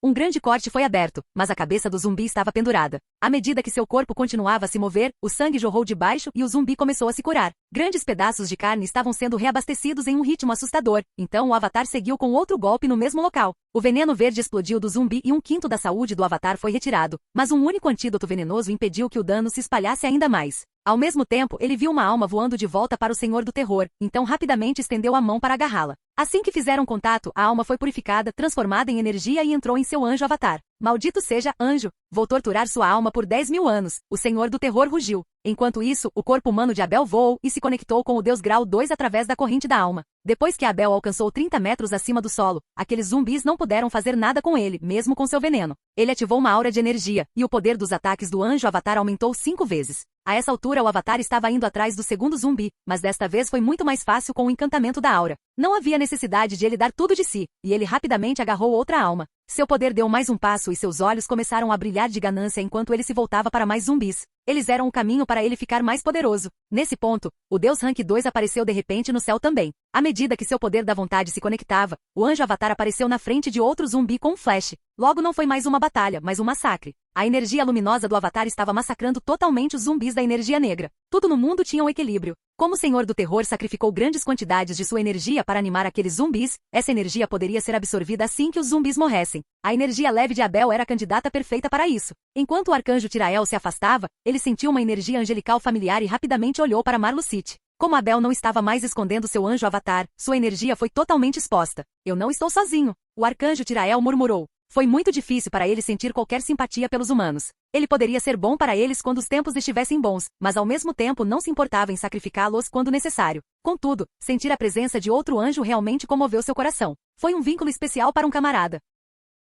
Um grande corte foi aberto, mas a cabeça do zumbi estava pendurada. À medida que seu corpo continuava a se mover, o sangue jorrou de baixo e o zumbi começou a se curar. Grandes pedaços de carne estavam sendo reabastecidos em um ritmo assustador, então o avatar seguiu com outro golpe no mesmo local. O veneno verde explodiu do zumbi e 1/5 da saúde do avatar foi retirado, mas um único antídoto venenoso impediu que o dano se espalhasse ainda mais. Ao mesmo tempo, ele viu uma alma voando de volta para o Senhor do Terror, então rapidamente estendeu a mão para agarrá-la. Assim que fizeram contato, a alma foi purificada, transformada em energia e entrou em seu anjo avatar. Maldito seja, anjo! Vou torturar sua alma por 10.000 anos, o Senhor do Terror rugiu. Enquanto isso, o corpo humano de Abel voou e se conectou com o Deus Grau 2 através da corrente da alma. Depois que Abel alcançou 30 metros acima do solo, aqueles zumbis não puderam fazer nada com ele, mesmo com seu veneno. Ele ativou uma aura de energia, e o poder dos ataques do anjo avatar aumentou 5 vezes. A essa altura o avatar estava indo atrás do segundo zumbi, mas desta vez foi muito mais fácil com o encantamento da aura. Não havia necessidade de ele dar tudo de si, e ele rapidamente agarrou outra alma. Seu poder deu mais um passo e seus olhos começaram a brilhar de ganância enquanto ele se voltava para mais zumbis. Eles eram o caminho para ele ficar mais poderoso. Nesse ponto, o Deus Rank 2 apareceu de repente no céu também. À medida que seu poder da vontade se conectava, o anjo avatar apareceu na frente de outro zumbi com um flash. Logo não foi mais uma batalha, mas um massacre. A energia luminosa do avatar estava massacrando totalmente os zumbis da energia negra. Tudo no mundo tinha um equilíbrio. Como o Senhor do Terror sacrificou grandes quantidades de sua energia para animar aqueles zumbis, essa energia poderia ser absorvida assim que os zumbis morressem. A energia leve de Abel era a candidata perfeita para isso. Enquanto o arcanjo Tirael se afastava, ele sentiu uma energia angelical familiar e rapidamente olhou para Marlucite. Como Abel não estava mais escondendo seu anjo avatar, sua energia foi totalmente exposta. Eu não estou sozinho. O arcanjo Tirael murmurou. Foi muito difícil para ele sentir qualquer simpatia pelos humanos. Ele poderia ser bom para eles quando os tempos estivessem bons, mas ao mesmo tempo não se importava em sacrificá-los quando necessário. Contudo, sentir a presença de outro anjo realmente comoveu seu coração. Foi um vínculo especial para um camarada.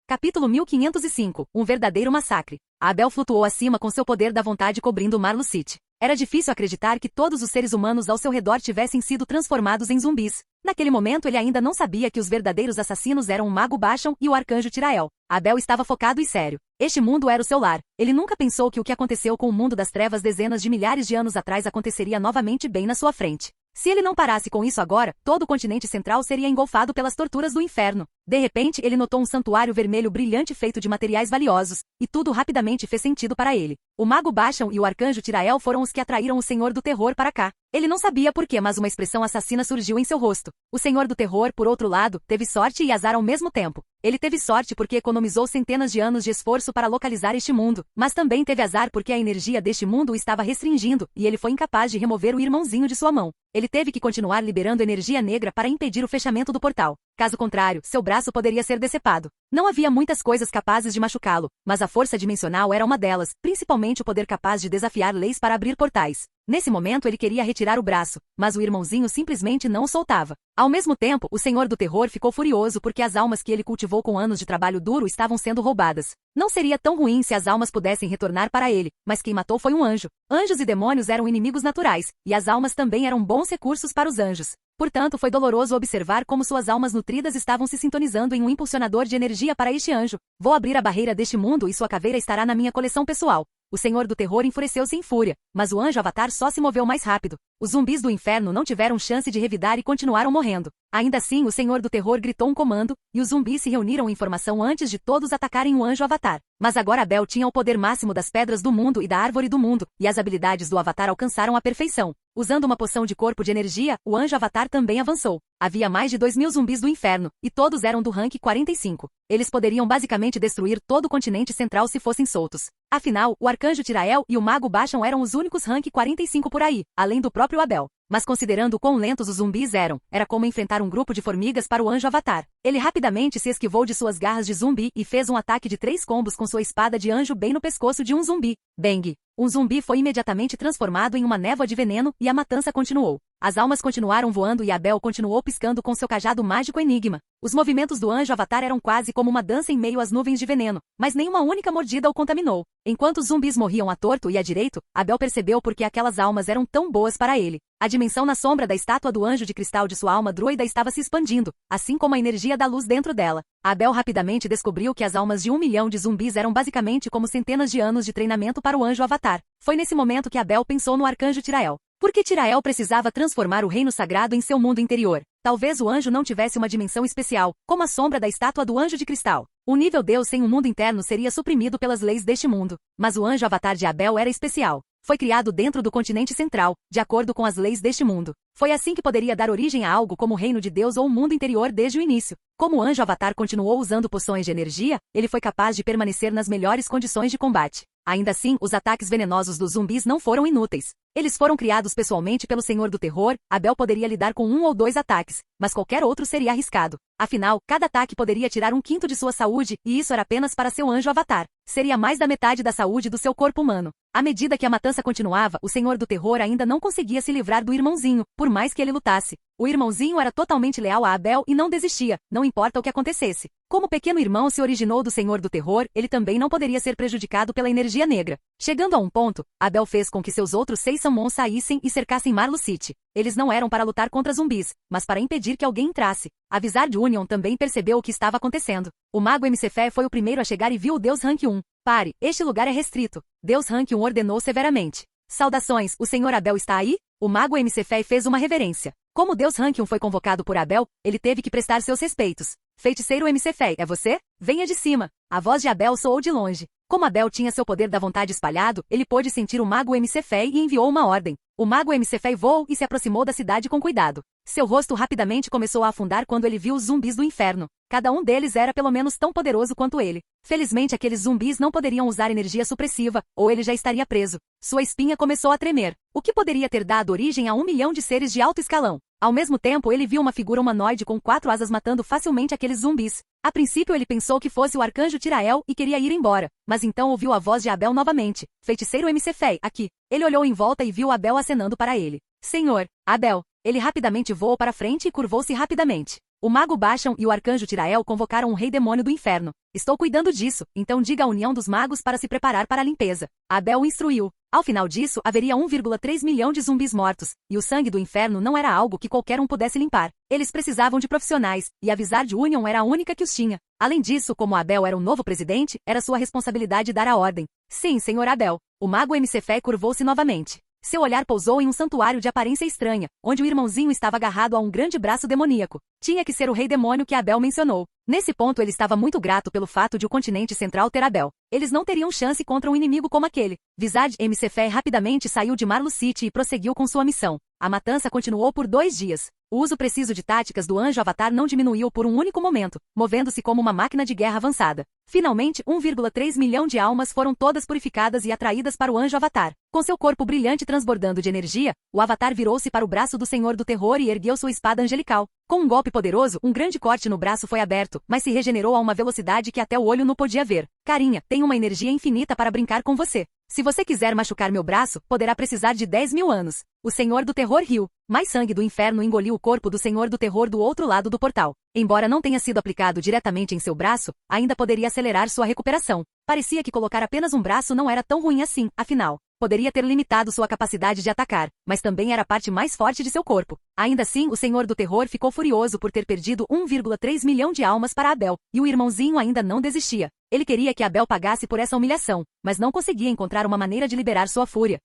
Capítulo 1505. Um verdadeiro massacre. Abel flutuou acima com seu poder da vontade cobrindo Marlucite. Era difícil acreditar que todos os seres humanos ao seu redor tivessem sido transformados em zumbis. Naquele momento ele ainda não sabia que os verdadeiros assassinos eram o Mago Basham e o Arcanjo Tirael. Abel estava focado e sério. Este mundo era o seu lar. Ele nunca pensou que o que aconteceu com o mundo das trevas dezenas de milhares de anos atrás aconteceria novamente bem na sua frente. Se ele não parasse com isso agora, todo o continente central seria engolfado pelas torturas do inferno. De repente, ele notou um santuário vermelho brilhante feito de materiais valiosos, e tudo rapidamente fez sentido para ele. O Mago Basham e o Arcanjo Tirael foram os que atraíram o Senhor do Terror para cá. Ele não sabia por quê, mas uma expressão assassina surgiu em seu rosto. O Senhor do Terror, por outro lado, teve sorte e azar ao mesmo tempo. Ele teve sorte porque economizou centenas de anos de esforço para localizar este mundo, mas também teve azar porque a energia deste mundo o estava restringindo, e ele foi incapaz de remover o irmãozinho de sua mão. Ele teve que continuar liberando energia negra para impedir o fechamento do portal. Caso contrário, seu braço poderia ser decepado. Não havia muitas coisas capazes de machucá-lo, mas a força dimensional era uma delas, principalmente o poder capaz de desafiar leis para abrir portais. Nesse momento ele queria retirar o braço, mas o irmãozinho simplesmente não o soltava. Ao mesmo tempo, o Senhor do Terror ficou furioso porque as almas que ele cultivou com anos de trabalho duro estavam sendo roubadas. Não seria tão ruim se as almas pudessem retornar para ele, mas quem matou foi um anjo. Anjos e demônios eram inimigos naturais, e as almas também eram bons recursos para os anjos. Portanto, foi doloroso observar como suas almas nutridas estavam se sintonizando em um impulsionador de energia para este anjo. Vou abrir a barreira deste mundo e sua caveira estará na minha coleção pessoal. O Senhor do Terror enfureceu-se em fúria, mas o anjo avatar só se moveu mais rápido. Os zumbis do inferno não tiveram chance de revidar e continuaram morrendo. Ainda assim, o Senhor do Terror gritou um comando, e os zumbis se reuniram em formação antes de todos atacarem o anjo avatar. Mas agora Abel tinha o poder máximo das pedras do mundo e da árvore do mundo, e as habilidades do avatar alcançaram a perfeição. Usando uma poção de corpo de energia, o anjo Avatar também avançou. Havia mais de 2.000 zumbis do inferno, e todos eram do rank 45. Eles poderiam basicamente destruir todo o continente central se fossem soltos. Afinal, o arcanjo Tirael e o mago Basham eram os únicos rank 45 por aí, além do próprio Abel. Mas considerando quão lentos os zumbis eram, era como enfrentar um grupo de formigas para o anjo Avatar. Ele rapidamente se esquivou de suas garras de zumbi e fez um ataque de 3 combos com sua espada de anjo bem no pescoço de um zumbi. Bang! Um zumbi foi imediatamente transformado em uma névoa de veneno e a matança continuou. As almas continuaram voando e Abel continuou piscando com seu cajado mágico enigma. Os movimentos do anjo Avatar eram quase como uma dança em meio às nuvens de veneno, mas nenhuma única mordida o contaminou. Enquanto os zumbis morriam à torto e à direito, Abel percebeu por que aquelas almas eram tão boas para ele. A dimensão na sombra da estátua do anjo de cristal de sua alma druida estava se expandindo, assim como a energia da luz dentro dela. Abel rapidamente descobriu que as almas de 1 milhão de zumbis eram basicamente como centenas de anos de treinamento para o anjo Avatar. Foi nesse momento que Abel pensou no arcanjo Tirael. Por que Tirael precisava transformar o reino sagrado em seu mundo interior? Talvez o anjo não tivesse uma dimensão especial, como a sombra da estátua do anjo de cristal. O nível Deus sem um mundo interno seria suprimido pelas leis deste mundo. Mas o anjo Avatar de Abel era especial. Foi criado dentro do continente central, de acordo com as leis deste mundo. Foi assim que poderia dar origem a algo como o reino de Deus ou o mundo interior desde o início. Como o anjo Avatar continuou usando poções de energia, ele foi capaz de permanecer nas melhores condições de combate. Ainda assim, os ataques venenosos dos zumbis não foram inúteis. Eles foram criados pessoalmente pelo Senhor do Terror. Abel poderia lidar com 1 ou 2 ataques, mas qualquer outro seria arriscado. Afinal, cada ataque poderia tirar 1/5 de sua saúde, e isso era apenas para seu anjo Avatar. Seria mais da metade da saúde do seu corpo humano. À medida que a matança continuava, o Senhor do Terror ainda não conseguia se livrar do irmãozinho, por mais que ele lutasse. O irmãozinho era totalmente leal a Abel e não desistia, não importa o que acontecesse. Como o pequeno irmão se originou do Senhor do Terror, ele também não poderia ser prejudicado pela energia negra. Chegando a um ponto, Abel fez com que seus outros 6 Summons saíssem e cercassem Marlow City. Eles não eram para lutar contra zumbis, mas para impedir que alguém entrasse. A Wizard Union também percebeu o que estava acontecendo. O mago MCFE foi o primeiro a chegar e viu o Deus Rank 1. Pare, este lugar é restrito. Deus Rank 1 ordenou severamente. Saudações, o Senhor Abel está aí? O mago MCFE fez uma reverência. Como Deus Rank 1 foi convocado por Abel, ele teve que prestar seus respeitos. Feiticeiro MCFE, é você? Venha de cima. A voz de Abel soou de longe. Como Abel tinha seu poder da vontade espalhado, ele pôde sentir o mago MCFE e enviou uma ordem. O mago MCFE voou e se aproximou da cidade com cuidado. Seu rosto rapidamente começou a afundar quando ele viu os zumbis do inferno. Cada um deles era pelo menos tão poderoso quanto ele. Felizmente aqueles zumbis não poderiam usar energia supressiva, ou ele já estaria preso. Sua espinha começou a tremer, o que poderia ter dado origem a 1 milhão de seres de alto escalão. Ao mesmo tempo ele viu uma figura humanoide com 4 asas matando facilmente aqueles zumbis. A princípio ele pensou que fosse o arcanjo Tirael e queria ir embora, mas então ouviu a voz de Abel novamente. Feiticeiro MCFE, aqui. Ele olhou em volta e viu Abel acenando para ele. Senhor, Abel. Ele rapidamente voou para frente e curvou-se rapidamente. O mago Basham e o arcanjo Tirael convocaram um rei demônio do inferno. Estou cuidando disso, então diga à união dos magos para se preparar para a limpeza. Abel o instruiu. Ao final disso, haveria 1,3 milhão de zumbis mortos, e o sangue do inferno não era algo que qualquer um pudesse limpar. Eles precisavam de profissionais, e a Wizard Union era a única que os tinha. Além disso, como Abel era o novo presidente, era sua responsabilidade dar a ordem. Sim, senhor Abel. O mago MCFE curvou-se novamente. Seu olhar pousou em um santuário de aparência estranha, onde o irmãozinho estava agarrado a um grande braço demoníaco. Tinha que ser o rei demônio que Abel mencionou. Nesse ponto ele estava muito grato pelo fato de o continente central ter Abel. Eles não teriam chance contra um inimigo como aquele. Wizard MCFE rapidamente saiu de Marlow City e prosseguiu com sua missão. A matança continuou por 2 dias. O uso preciso de táticas do anjo Avatar não diminuiu por um único momento, movendo-se como uma máquina de guerra avançada. Finalmente, 1,3 milhão de almas foram todas purificadas e atraídas para o anjo Avatar. Com seu corpo brilhante transbordando de energia, o Avatar virou-se para o braço do Senhor do Terror e ergueu sua espada angelical. Com um golpe poderoso, um grande corte no braço foi aberto, mas se regenerou a uma velocidade que até o olho não podia ver. Carinha, tenho uma energia infinita para brincar com você. Se você quiser machucar meu braço, poderá precisar de 10.000 anos. O Senhor do Terror riu. Mais sangue do inferno engoliu o corpo do Senhor do Terror do outro lado do portal. Embora não tenha sido aplicado diretamente em seu braço, ainda poderia acelerar sua recuperação. Parecia que colocar apenas um braço não era tão ruim assim, afinal. Poderia ter limitado sua capacidade de atacar, mas também era a parte mais forte de seu corpo. Ainda assim, o Senhor do Terror ficou furioso por ter perdido 1,3 milhão de almas para Abel, e o irmãozinho ainda não desistia. Ele queria que Abel pagasse por essa humilhação, mas não conseguia encontrar uma maneira de liberar sua fúria.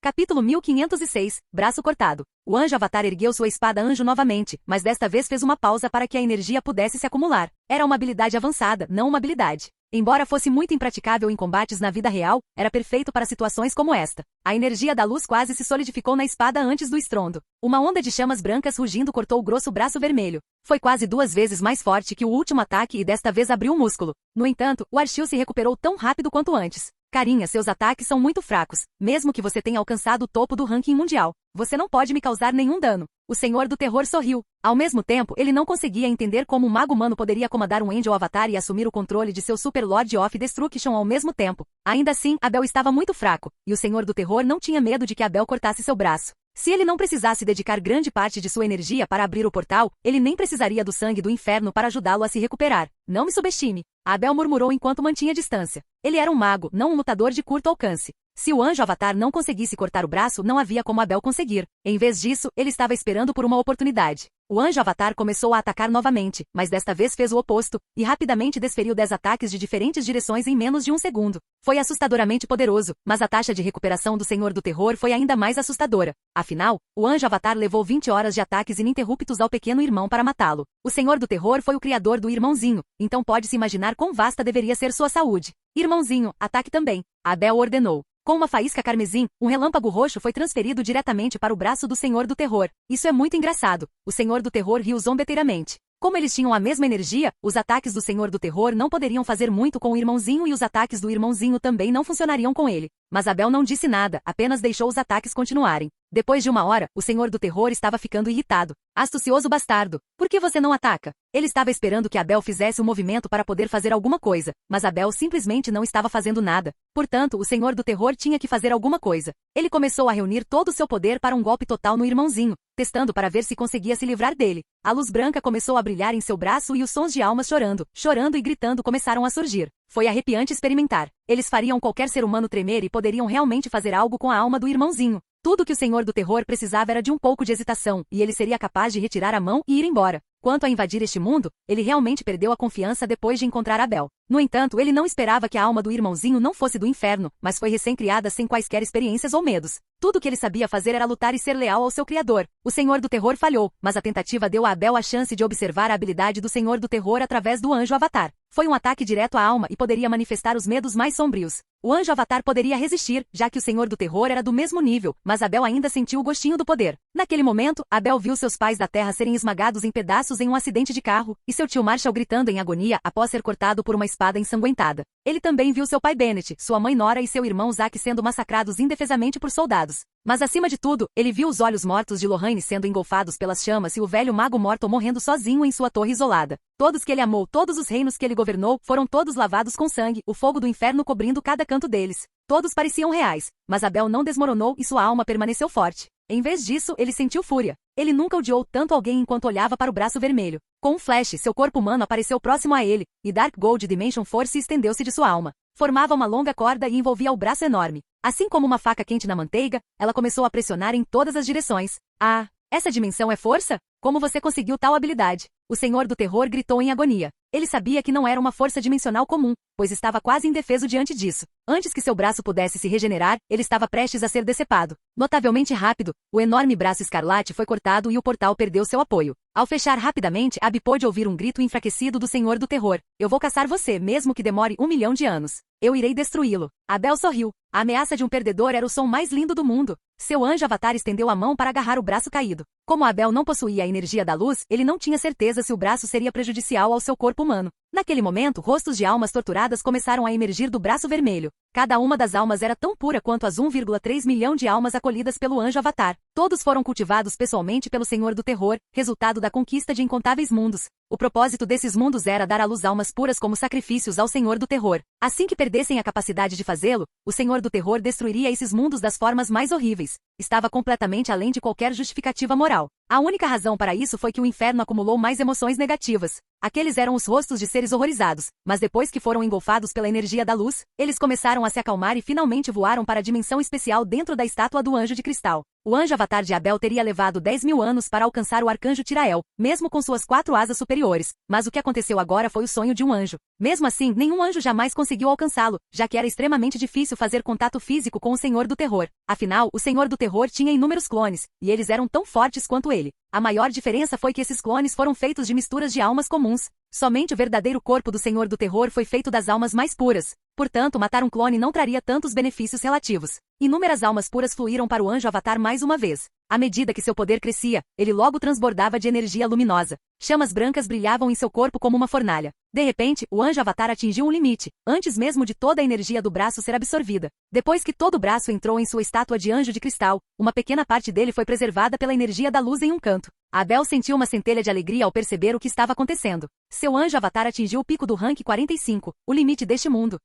Capítulo 1506, Braço Cortado. O anjo Avatar ergueu sua espada anjo novamente, mas desta vez fez uma pausa para que a energia pudesse se acumular. Era uma habilidade avançada, não uma habilidade. Embora fosse muito impraticável em combates na vida real, era perfeito para situações como esta. A energia da luz quase se solidificou na espada antes do estrondo. Uma onda de chamas brancas rugindo cortou o grosso braço vermelho. Foi quase 2 vezes mais forte que o último ataque e desta vez abriu o músculo. No entanto, o Arshil se recuperou tão rápido quanto antes. Carinha, seus ataques são muito fracos, mesmo que você tenha alcançado o topo do ranking mundial. Você não pode me causar nenhum dano. O Senhor do Terror sorriu. Ao mesmo tempo, ele não conseguia entender como um mago humano poderia comandar um Angel Avatar e assumir o controle de seu Super Lord of Destruction ao mesmo tempo. Ainda assim, Abel estava muito fraco, e o Senhor do Terror não tinha medo de que Abel cortasse seu braço. Se ele não precisasse dedicar grande parte de sua energia para abrir o portal, ele nem precisaria do sangue do inferno para ajudá-lo a se recuperar. Não me subestime. Abel murmurou enquanto mantinha distância. Ele era um mago, não um lutador de curto alcance. Se o Anjo Avatar não conseguisse cortar o braço, não havia como Abel conseguir. Em vez disso, ele estava esperando por uma oportunidade. O Anjo Avatar começou a atacar novamente, mas desta vez fez o oposto, e rapidamente desferiu 10 ataques de diferentes direções em menos de 1 segundo. Foi assustadoramente poderoso, mas a taxa de recuperação do Senhor do Terror foi ainda mais assustadora. Afinal, o Anjo Avatar levou 20 horas de ataques ininterruptos ao pequeno irmão para matá-lo. O Senhor do Terror foi o criador do irmãozinho, então pode-se imaginar quão vasta deveria ser sua saúde. Irmãozinho, ataque também. Abel ordenou. Com uma faísca carmesim, um relâmpago roxo foi transferido diretamente para o braço do Senhor do Terror. Isso é muito engraçado. O Senhor do Terror riu zombeteiramente. Como eles tinham a mesma energia, os ataques do Senhor do Terror não poderiam fazer muito com o irmãozinho e os ataques do irmãozinho também não funcionariam com ele. Mas Abel não disse nada, apenas deixou os ataques continuarem. Depois de 1 hora, o Senhor do Terror estava ficando irritado. Astucioso bastardo, por que você não ataca? Ele estava esperando que Abel fizesse um movimento para poder fazer alguma coisa, mas Abel simplesmente não estava fazendo nada. Portanto, o Senhor do Terror tinha que fazer alguma coisa. Ele começou a reunir todo o seu poder para um golpe total no irmãozinho, testando para ver se conseguia se livrar dele. A luz branca começou a brilhar em seu braço e os sons de almas chorando e gritando começaram a surgir. Foi arrepiante experimentar. Eles fariam qualquer ser humano tremer e poderiam realmente fazer algo com a alma do irmãozinho. Tudo que o Senhor do Terror precisava era de um pouco de hesitação, e ele seria capaz de retirar a mão e ir embora. Quanto a invadir este mundo, ele realmente perdeu a confiança depois de encontrar Abel. No entanto, ele não esperava que a alma do irmãozinho não fosse do inferno, mas foi recém-criada sem quaisquer experiências ou medos. Tudo o que ele sabia fazer era lutar e ser leal ao seu criador. O Senhor do Terror falhou, mas a tentativa deu a Abel a chance de observar a habilidade do Senhor do Terror através do Anjo Avatar. Foi um ataque direto à alma e poderia manifestar os medos mais sombrios. O Anjo Avatar poderia resistir, já que o Senhor do Terror era do mesmo nível, mas Abel ainda sentiu o gostinho do poder. Naquele momento, Abel viu seus pais da terra serem esmagados em pedaços em um acidente de carro, e seu tio Marshall gritando em agonia após ser cortado por uma espada ensanguentada. Ele também viu seu pai Bennett, sua mãe Nora e seu irmão Zack sendo massacrados indefesamente por soldados. Mas acima de tudo, ele viu os olhos mortos de Lorraine sendo engolfados pelas chamas e o velho mago morto morrendo sozinho em sua torre isolada. Todos que ele amou, todos os reinos que ele governou, foram todos lavados com sangue, o fogo do inferno cobrindo cada canto deles. Todos pareciam reais, mas Abel não desmoronou e sua alma permaneceu forte. Em vez disso, ele sentiu fúria. Ele nunca odiou tanto alguém enquanto olhava para o braço vermelho. Com um flash, seu corpo humano apareceu próximo a ele, e Dark Gold Dimension Force estendeu-se de sua alma. Formava uma longa corda e envolvia o braço enorme. Assim como uma faca quente na manteiga, ela começou a pressionar em todas as direções. Ah, essa dimensão é força? Como você conseguiu tal habilidade? O Senhor do Terror gritou em agonia. Ele sabia que não era uma força dimensional comum, pois estava quase indefeso diante disso. Antes que seu braço pudesse se regenerar, ele estava prestes a ser decepado. Notavelmente rápido, o enorme braço escarlate foi cortado e o portal perdeu seu apoio. Ao fechar rapidamente, Abby pôde ouvir um grito enfraquecido do Senhor do Terror. Eu vou caçar você, mesmo que demore 1 milhão de anos. Eu irei destruí-lo. Abel sorriu. A ameaça de um perdedor era o som mais lindo do mundo. Seu anjo avatar estendeu a mão para agarrar o braço caído. Como Abel não possuía a energia da luz, ele não tinha certeza se o braço seria prejudicial ao seu corpo humano. Naquele momento, rostos de almas torturadas começaram a emergir do braço vermelho. Cada uma das almas era tão pura quanto as 1,3 milhão de almas acolhidas pelo anjo avatar. Todos foram cultivados pessoalmente pelo Senhor do Terror, resultado da conquista de incontáveis mundos. O propósito desses mundos era dar à luz almas puras como sacrifícios ao Senhor do Terror. Assim que perdessem a capacidade de fazê-lo, o Senhor do Terror destruiria esses mundos das formas mais horríveis. Estava completamente além de qualquer justificativa moral. A única razão para isso foi que o inferno acumulou mais emoções negativas. Aqueles eram os rostos de seres horrorizados, mas depois que foram engolfados pela energia da luz, eles começaram a se acalmar e finalmente voaram para a dimensão especial dentro da estátua do Anjo de Cristal. O anjo avatar de Abel teria levado 10.000 anos para alcançar o arcanjo Tirael, mesmo com suas 4 asas superiores, mas o que aconteceu agora foi o sonho de um anjo. Mesmo assim, nenhum anjo jamais conseguiu alcançá-lo, já que era extremamente difícil fazer contato físico com o Senhor do Terror. Afinal, o Senhor do Terror tinha inúmeros clones, e eles eram tão fortes quanto ele. A maior diferença foi que esses clones foram feitos de misturas de almas comuns. Somente o verdadeiro corpo do Senhor do Terror foi feito das almas mais puras. Portanto, matar um clone não traria tantos benefícios relativos. Inúmeras almas puras fluíram para o anjo Avatar mais uma vez. À medida que seu poder crescia, ele logo transbordava de energia luminosa. Chamas brancas brilhavam em seu corpo como uma fornalha. De repente, o anjo Avatar atingiu um limite, antes mesmo de toda a energia do braço ser absorvida. Depois que todo o braço entrou em sua estátua de anjo de cristal, uma pequena parte dele foi preservada pela energia da luz em um canto. Abel sentiu uma centelha de alegria ao perceber o que estava acontecendo. Seu anjo Avatar atingiu o pico do rank 45, o limite deste mundo.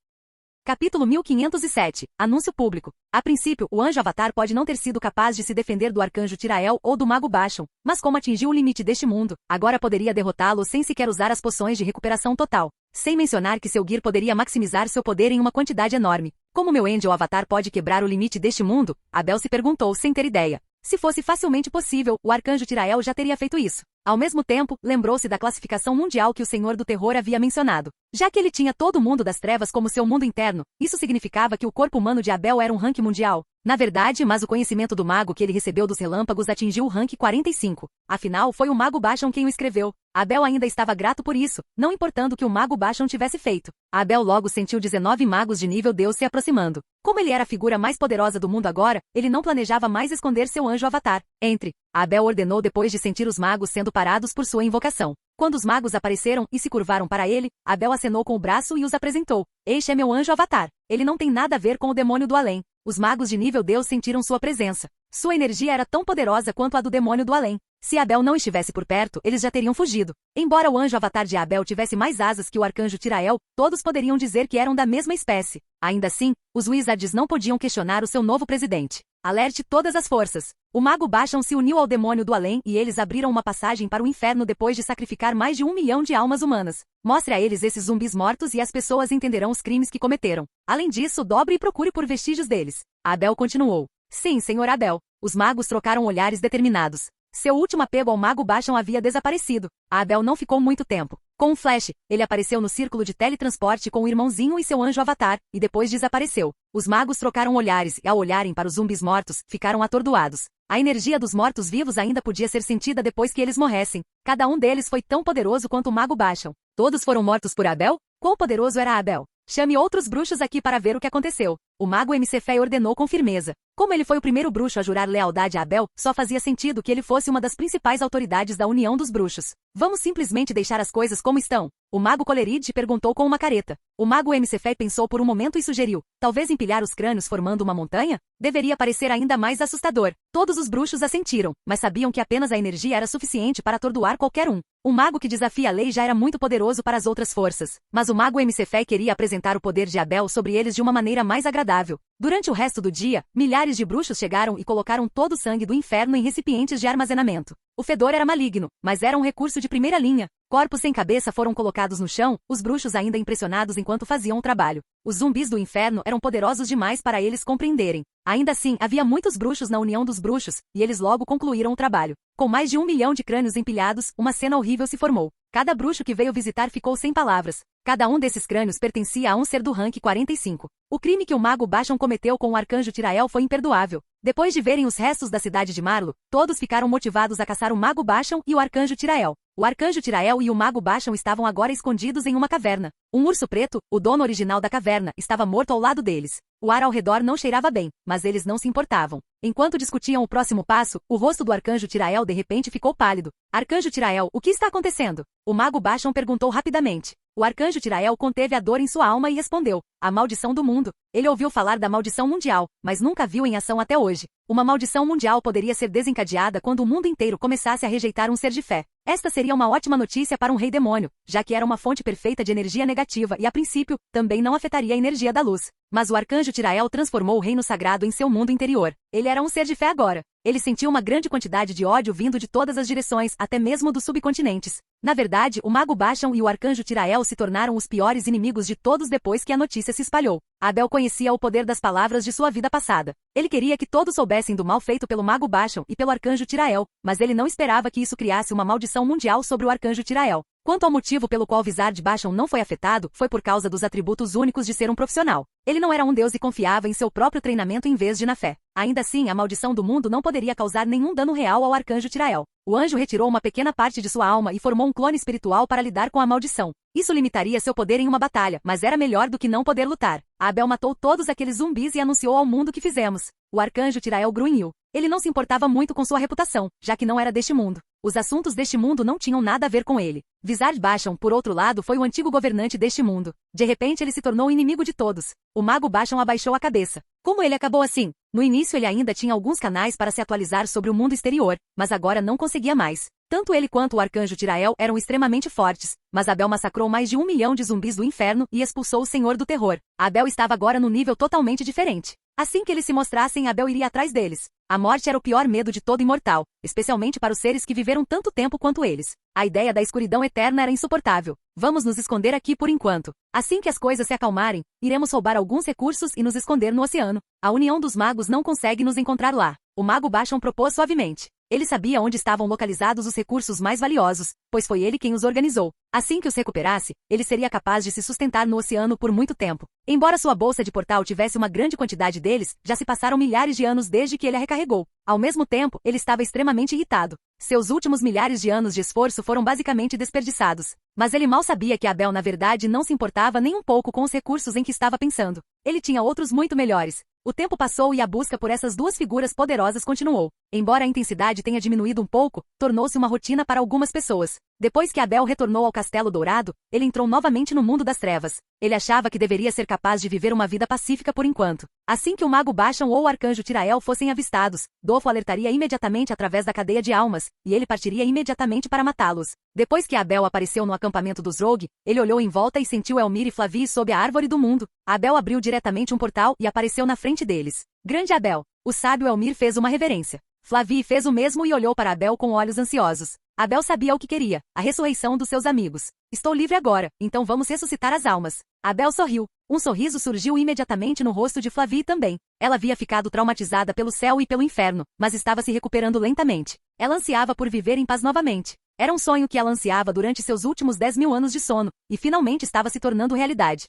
Capítulo 1507. Anúncio público. A princípio, o anjo Avatar pode não ter sido capaz de se defender do arcanjo Tirael ou do mago Basham, mas como atingiu o limite deste mundo, agora poderia derrotá-lo sem sequer usar as poções de recuperação total. Sem mencionar que seu Gear poderia maximizar seu poder em uma quantidade enorme. Como meu Angel Avatar pode quebrar o limite deste mundo? Abel se perguntou sem ter ideia. Se fosse facilmente possível, o arcanjo Tirael já teria feito isso. Ao mesmo tempo, lembrou-se da classificação mundial que o Senhor do Terror havia mencionado. Já que ele tinha todo o mundo das trevas como seu mundo interno, isso significava que o corpo humano de Abel era um rank mundial. Na verdade, mas o conhecimento do mago que ele recebeu dos relâmpagos atingiu o rank 45. Afinal, foi o mago Basham quem o escreveu. Abel ainda estava grato por isso, não importando o que o mago Basham tivesse feito. Abel logo sentiu 19 magos de nível Deus se aproximando. Como ele era a figura mais poderosa do mundo agora, ele não planejava mais esconder seu anjo Avatar. Entre. Abel ordenou depois de sentir os magos sendo parados por sua invocação. Quando os magos apareceram e se curvaram para ele, Abel acenou com o braço e os apresentou. Este é meu anjo Avatar. Ele não tem nada a ver com o demônio do além. Os magos de nível Deus sentiram sua presença. Sua energia era tão poderosa quanto a do demônio do além. Se Abel não estivesse por perto, eles já teriam fugido. Embora o anjo Avatar de Abel tivesse mais asas que o arcanjo Tirael, todos poderiam dizer que eram da mesma espécie. Ainda assim, os Wizards não podiam questionar o seu novo presidente. Alerte todas as forças. O mago Basham se uniu ao demônio do além e eles abriram uma passagem para o inferno depois de sacrificar mais de 1 milhão de almas humanas. Mostre a eles esses zumbis mortos e as pessoas entenderão os crimes que cometeram. Além disso, dobre e procure por vestígios deles. Abel continuou. Sim, senhor Abel. Os magos trocaram olhares determinados. Seu último apego ao mago Basham havia desaparecido. Abel não ficou muito tempo. Com um flash, ele apareceu no círculo de teletransporte com o irmãozinho e seu anjo Avatar, e depois desapareceu. Os magos trocaram olhares e, ao olharem para os zumbis mortos, ficaram atordoados. A energia dos mortos-vivos ainda podia ser sentida depois que eles morressem. Cada um deles foi tão poderoso quanto o mago Basham. Todos foram mortos por Abel? Quão poderoso era Abel? Chame outros bruxos aqui para ver o que aconteceu. O mago Mcfé ordenou com firmeza. Como ele foi o primeiro bruxo a jurar lealdade a Abel, só fazia sentido que ele fosse uma das principais autoridades da União dos Bruxos. Vamos simplesmente deixar as coisas como estão? O mago Coleridge perguntou com uma careta. O mago Mcfé pensou por um momento e sugeriu. Talvez empilhar os crânios formando uma montanha? Deveria parecer ainda mais assustador. Todos os bruxos assentiram, mas sabiam que apenas a energia era suficiente para atordoar qualquer um. Um mago que desafia a lei já era muito poderoso para as outras forças, mas o mago Mcfé queria apresentar o poder de Abel sobre eles de uma maneira mais agradável. Durante o resto do dia, milhares de bruxos chegaram e colocaram todo o sangue do inferno em recipientes de armazenamento. O fedor era maligno, mas era um recurso de primeira linha. Corpos sem cabeça foram colocados no chão, os bruxos ainda impressionados enquanto faziam o trabalho. Os zumbis do inferno eram poderosos demais para eles compreenderem. Ainda assim, havia muitos bruxos na União dos Bruxos, e eles logo concluíram o trabalho. Com mais de 1 milhão de crânios empilhados, uma cena horrível se formou. Cada bruxo que veio visitar ficou sem palavras. Cada um desses crânios pertencia a um ser do rank 45. O crime que o mago Basham cometeu com o arcanjo Tirael foi imperdoável. Depois de verem os restos da cidade de Marlo, todos ficaram motivados a caçar o mago Basham e o arcanjo Tirael. O arcanjo Tirael e o mago Basham estavam agora escondidos em uma caverna. Um urso preto, o dono original da caverna, estava morto ao lado deles. O ar ao redor não cheirava bem, mas eles não se importavam. Enquanto discutiam o próximo passo, o rosto do arcanjo Tirael de repente ficou pálido. Arcanjo Tirael, o que está acontecendo? O mago Basham perguntou rapidamente. O arcanjo Tirael conteve a dor em sua alma e respondeu. A maldição do mundo. Ele ouviu falar da maldição mundial, mas nunca viu em ação até hoje. Uma maldição mundial poderia ser desencadeada quando o mundo inteiro começasse a rejeitar um ser de fé. Esta seria uma ótima notícia para um rei demônio, já que era uma fonte perfeita de energia negativa e, a princípio, também não afetaria a energia da luz. Mas o arcanjo Tirael transformou o reino sagrado em seu mundo interior. Ele era um ser de fé agora. Ele sentiu uma grande quantidade de ódio vindo de todas as direções, até mesmo dos subcontinentes. Na verdade, o mago Basham e o arcanjo Tirael se tornaram os piores inimigos de todos depois que a notícia se espalhou. Abel conhecia o poder das palavras de sua vida passada. Ele queria que todos soubessem do mal feito pelo mago Basham e pelo arcanjo Tirael, mas ele não esperava que isso criasse uma maldição mundial sobre o arcanjo Tirael. Quanto ao motivo pelo qual Vizard Basham não foi afetado, foi por causa dos atributos únicos de ser um profissional. Ele não era um deus e confiava em seu próprio treinamento em vez de na fé. Ainda assim, a maldição do mundo não poderia causar nenhum dano real ao arcanjo Tirael. O anjo retirou uma pequena parte de sua alma e formou um clone espiritual para lidar com a maldição. Isso limitaria seu poder em uma batalha, mas era melhor do que não poder lutar. Abel matou todos aqueles zumbis e anunciou ao mundo que fizemos. O arcanjo Tirael grunhiu. Ele não se importava muito com sua reputação, já que não era deste mundo. Os assuntos deste mundo não tinham nada a ver com ele. Vizard Basham, por outro lado, foi o antigo governante deste mundo. De repente ele se tornou inimigo de todos. O mago Basham abaixou a cabeça. Como ele acabou assim? No início ele ainda tinha alguns canais para se atualizar sobre o mundo exterior, mas agora não conseguia mais. Tanto ele quanto o arcanjo Tirael eram extremamente fortes, mas Abel massacrou mais de 1 milhão de zumbis do inferno e expulsou o Senhor do Terror. Abel estava agora num nível totalmente diferente. Assim que eles se mostrassem, Abel iria atrás deles. A morte era o pior medo de todo imortal, especialmente para os seres que viveram tanto tempo quanto eles. A ideia da escuridão eterna era insuportável. Vamos nos esconder aqui por enquanto. Assim que as coisas se acalmarem, iremos roubar alguns recursos e nos esconder no oceano. A união dos magos não consegue nos encontrar lá. O mago Basham propôs suavemente. Ele sabia onde estavam localizados os recursos mais valiosos, pois foi ele quem os organizou. Assim que os recuperasse, ele seria capaz de se sustentar no oceano por muito tempo. Embora sua bolsa de portal tivesse uma grande quantidade deles, já se passaram milhares de anos desde que ele a recarregou. Ao mesmo tempo, ele estava extremamente irritado. Seus últimos milhares de anos de esforço foram basicamente desperdiçados. Mas ele mal sabia que Abel na verdade não se importava nem um pouco com os recursos em que estava pensando. Ele tinha outros muito melhores. O tempo passou e a busca por essas duas figuras poderosas continuou. Embora a intensidade tenha diminuído um pouco, tornou-se uma rotina para algumas pessoas. Depois que Abel retornou ao Castelo Dourado, ele entrou novamente no mundo das trevas. Ele achava que deveria ser capaz de viver uma vida pacífica por enquanto. Assim que o mago Basham ou o arcanjo Tirael fossem avistados, Dofo alertaria imediatamente através da cadeia de almas, e ele partiria imediatamente para matá-los. Depois que Abel apareceu no acampamento dos Rogue, ele olhou em volta e sentiu Elmir e Flavi sob a árvore do mundo. Abel abriu diretamente um portal e apareceu na frente deles. Grande Abel! O sábio Elmir fez uma reverência. Flavi fez o mesmo e olhou para Abel com olhos ansiosos. Abel sabia o que queria, a ressurreição dos seus amigos. Estou livre agora, então vamos ressuscitar as almas. Abel sorriu. Um sorriso surgiu imediatamente no rosto de Flavi também. Ela havia ficado traumatizada pelo céu e pelo inferno, mas estava se recuperando lentamente. Ela ansiava por viver em paz novamente. Era um sonho que ela ansiava durante seus últimos 10.000 anos de sono, e finalmente estava se tornando realidade.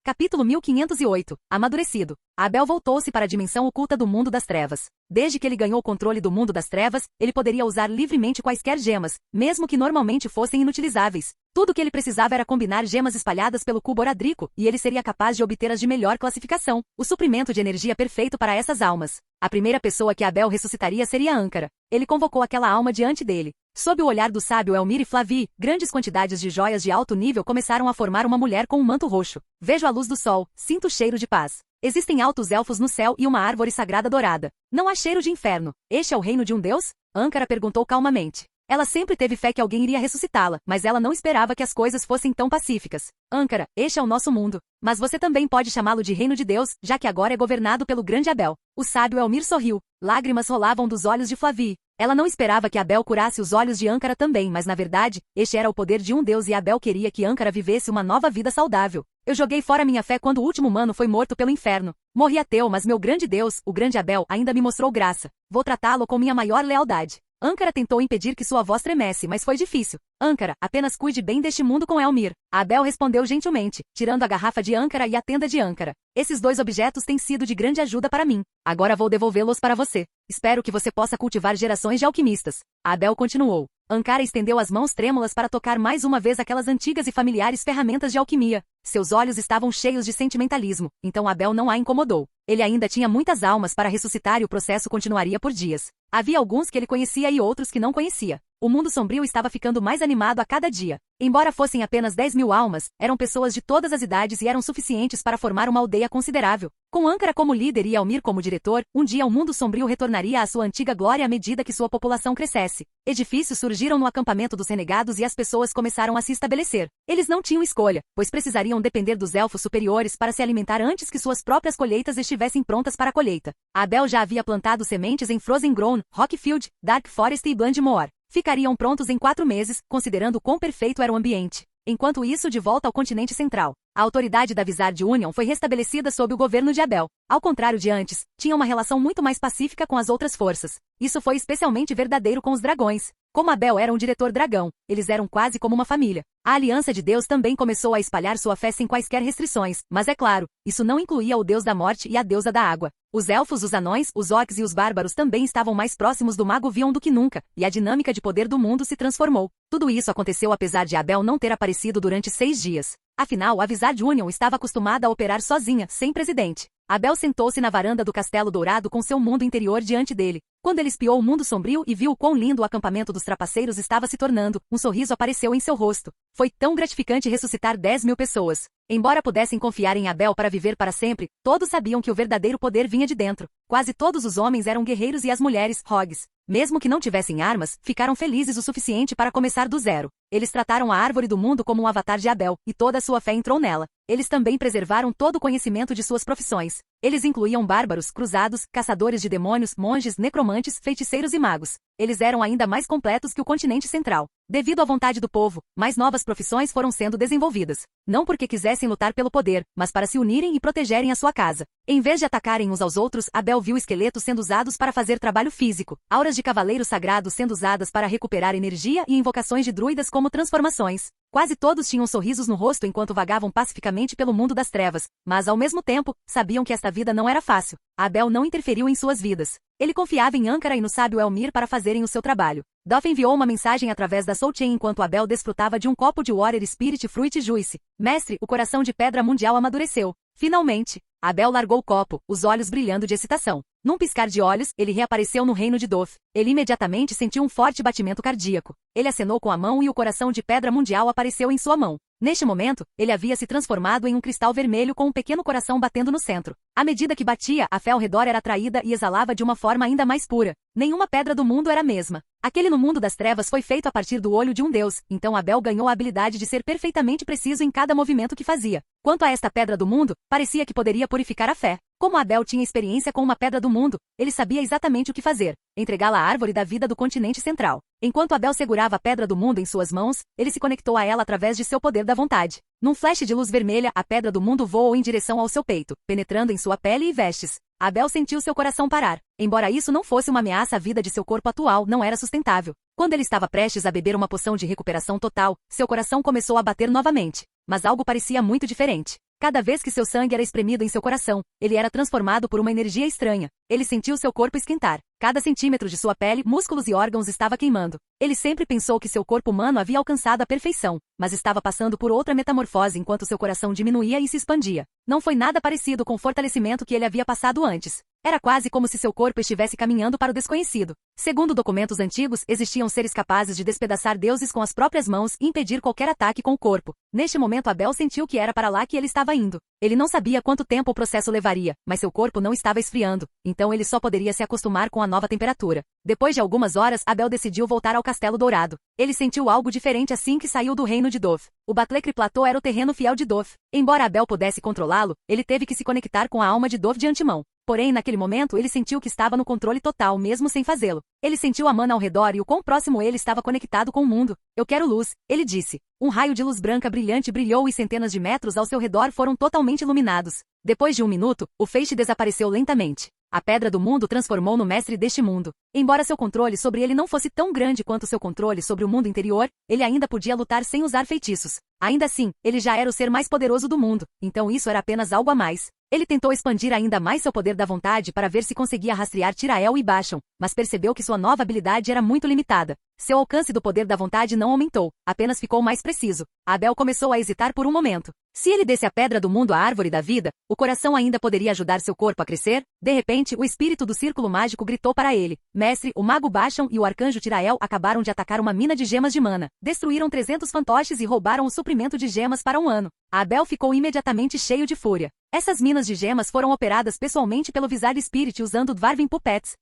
Capítulo 1508. Amadurecido. Abel voltou-se para a dimensão oculta do mundo das trevas. Desde que ele ganhou o controle do mundo das trevas, ele poderia usar livremente quaisquer gemas, mesmo que normalmente fossem inutilizáveis. Tudo o que ele precisava era combinar gemas espalhadas pelo cubo Oradrico, e ele seria capaz de obter as de melhor classificação, o suprimento de energia perfeito para essas almas. A primeira pessoa que Abel ressuscitaria seria Ankara. Ele convocou aquela alma diante dele. Sob o olhar do sábio Elmir e Flavi, grandes quantidades de joias de alto nível começaram a formar uma mulher com um manto roxo. Vejo a luz do sol, sinto o cheiro de paz. Existem altos elfos no céu e uma árvore sagrada dourada. Não há cheiro de inferno. Este é o reino de um deus? Ankara perguntou calmamente. Ela sempre teve fé que alguém iria ressuscitá-la, mas ela não esperava que as coisas fossem tão pacíficas. Ankara, este é o nosso mundo. Mas você também pode chamá-lo de reino de Deus, já que agora é governado pelo grande Abel. O sábio Elmir sorriu. Lágrimas rolavam dos olhos de Flavi. Ela não esperava que Abel curasse os olhos de Ankara também, mas na verdade, este era o poder de um deus e Abel queria que Ankara vivesse uma nova vida saudável. Eu joguei fora minha fé quando o último humano foi morto pelo inferno. Morri ateu, mas meu grande Deus, o grande Abel, ainda me mostrou graça. Vou tratá-lo com minha maior lealdade. Ankara tentou impedir que sua voz tremesse, mas foi difícil. Ankara, apenas cuide bem deste mundo com Elmir. Abel respondeu gentilmente, tirando a garrafa de Ankara e a tenda de Ankara. Esses dois objetos têm sido de grande ajuda para mim. Agora vou devolvê-los para você. Espero que você possa cultivar gerações de alquimistas. Abel continuou. Ankara estendeu as mãos trêmulas para tocar mais uma vez aquelas antigas e familiares ferramentas de alquimia. Seus olhos estavam cheios de sentimentalismo, então Abel não a incomodou. Ele ainda tinha muitas almas para ressuscitar e o processo continuaria por dias. Havia alguns que ele conhecia e outros que não conhecia. O mundo sombrio estava ficando mais animado a cada dia. Embora fossem apenas 10.000 almas, eram pessoas de todas as idades e eram suficientes para formar uma aldeia considerável. Com Ankara como líder e Elmir como diretor, um dia o mundo sombrio retornaria à sua antiga glória à medida que sua população crescesse. Edifícios surgiram no acampamento dos renegados e as pessoas começaram a se estabelecer. Eles não tinham escolha, pois precisariam depender dos elfos superiores para se alimentar antes que suas próprias colheitas estivessem prontas para a colheita. Abel já havia plantado sementes em Frozen Grown, Rockfield, Dark Forest e Blandmoor. Ficariam prontos em 4 meses, considerando quão perfeito era o ambiente. Enquanto isso, de volta ao continente central, a autoridade da Vizard Union foi restabelecida sob o governo de Abel. Ao contrário de antes, tinha uma relação muito mais pacífica com as outras forças. Isso foi especialmente verdadeiro com os dragões. Como Abel era um diretor dragão, eles eram quase como uma família. A aliança de Deus também começou a espalhar sua fé sem quaisquer restrições, mas é claro, isso não incluía o deus da morte e a deusa da água. Os elfos, os anões, os orcs e os bárbaros também estavam mais próximos do mago Vion do que nunca, e a dinâmica de poder do mundo se transformou. Tudo isso aconteceu apesar de Abel não ter aparecido durante 6 dias. Afinal, a Wizard Union estava acostumada a operar sozinha, sem presidente. Abel sentou-se na varanda do Castelo Dourado com seu mundo interior diante dele. Quando ele espiou o mundo sombrio e viu o quão lindo o acampamento dos trapaceiros estava se tornando, um sorriso apareceu em seu rosto. Foi tão gratificante ressuscitar 10.000 pessoas. Embora pudessem confiar em Abel para viver para sempre, todos sabiam que o verdadeiro poder vinha de dentro. Quase todos os homens eram guerreiros e as mulheres, rogues. Mesmo que não tivessem armas, ficaram felizes o suficiente para começar do zero. Eles trataram a árvore do mundo como um avatar de Abel, e toda a sua fé entrou nela. Eles também preservaram todo o conhecimento de suas profissões. Eles incluíam bárbaros, cruzados, caçadores de demônios, monges, necromantes, feiticeiros e magos. Eles eram ainda mais completos que o continente central. Devido à vontade do povo, mais novas profissões foram sendo desenvolvidas. Não porque quisessem lutar pelo poder, mas para se unirem e protegerem a sua casa. Em vez de atacarem uns aos outros, Abel viu esqueletos sendo usados para fazer trabalho físico, auras de cavaleiros sagrados sendo usadas para recuperar energia e invocações de druidas como transformações. Quase todos tinham sorrisos no rosto enquanto vagavam pacificamente pelo mundo das trevas, mas ao mesmo tempo, sabiam que esta vida não era fácil. Abel não interferiu em suas vidas. Ele confiava em Ankara e no sábio Elmir para fazerem o seu trabalho. Doff enviou uma mensagem através da Soul Chain enquanto Abel desfrutava de um copo de Water Spirit Fruit Juice. Mestre, o coração de pedra mundial amadureceu. Finalmente, Abel largou o copo, os olhos brilhando de excitação. Num piscar de olhos, ele reapareceu no reino de Doff. Ele imediatamente sentiu um forte batimento cardíaco. Ele acenou com a mão e o coração de pedra mundial apareceu em sua mão. Neste momento, ele havia se transformado em um cristal vermelho com um pequeno coração batendo no centro. À medida que batia, a fé ao redor era atraída e exalava de uma forma ainda mais pura. Nenhuma pedra do mundo era a mesma. Aquele no mundo das trevas foi feito a partir do olho de um deus, então Abel ganhou a habilidade de ser perfeitamente preciso em cada movimento que fazia. Quanto a esta pedra do mundo, parecia que poderia purificar a fé. Como Abel tinha experiência com uma pedra do mundo, ele sabia exatamente o que fazer: entregá-la à árvore da vida do continente central. Enquanto Abel segurava a pedra do mundo em suas mãos, ele se conectou a ela através de seu poder da vontade. Num flash de luz vermelha, a pedra do mundo voou em direção ao seu peito, penetrando em sua pele e vestes. Abel sentiu seu coração parar. Embora isso não fosse uma ameaça à vida de seu corpo atual, não era sustentável. Quando ele estava prestes a beber uma poção de recuperação total, seu coração começou a bater novamente. Mas algo parecia muito diferente. Cada vez que seu sangue era espremido em seu coração, ele era transformado por uma energia estranha. Ele sentiu seu corpo esquentar. Cada centímetro de sua pele, músculos e órgãos estava queimando. Ele sempre pensou que seu corpo humano havia alcançado a perfeição, mas estava passando por outra metamorfose enquanto seu coração diminuía e se expandia. Não foi nada parecido com o fortalecimento que ele havia passado antes. Era quase como se seu corpo estivesse caminhando para o desconhecido. Segundo documentos antigos, existiam seres capazes de despedaçar deuses com as próprias mãos e impedir qualquer ataque com o corpo. Neste momento Abel sentiu que era para lá que ele estava indo. Ele não sabia quanto tempo o processo levaria, mas seu corpo não estava esfriando, então ele só poderia se acostumar com a nova temperatura. Depois de algumas horas, Abel decidiu voltar ao Castelo Dourado. Ele sentiu algo diferente assim que saiu do reino de Doff. O Batlecry Plateau era o terreno fiel de Doff. Embora Abel pudesse controlá-lo, ele teve que se conectar com a alma de Doff de antemão. Porém, naquele momento, ele sentiu que estava no controle total, mesmo sem fazê-lo. Ele sentiu a mana ao redor e o quão próximo ele estava conectado com o mundo. Eu quero luz, ele disse. Um raio de luz branca brilhante brilhou e centenas de metros ao seu redor foram totalmente iluminados. Depois de um minuto, o feixe desapareceu lentamente. A pedra do mundo transformou no mestre deste mundo. Embora seu controle sobre ele não fosse tão grande quanto seu controle sobre o mundo interior, ele ainda podia lutar sem usar feitiços. Ainda assim, ele já era o ser mais poderoso do mundo, então isso era apenas algo a mais. Ele tentou expandir ainda mais seu poder da vontade para ver se conseguia rastrear Tirael e Basham, mas percebeu que sua nova habilidade era muito limitada. Seu alcance do poder da vontade não aumentou, apenas ficou mais preciso. Abel começou a hesitar por um momento. Se ele desse a pedra do mundo à árvore da vida, o coração ainda poderia ajudar seu corpo a crescer? De repente, o espírito do círculo mágico gritou para ele. Mestre, o mago Basham e o arcanjo Tirael acabaram de atacar uma mina de gemas de mana. Destruíram 300 fantoches e roubaram o suprimento de gemas para um ano. Abel ficou imediatamente cheio de fúria. Essas minas de gemas foram operadas pessoalmente pelo Wizard Spirit usando Dwarven Puppets.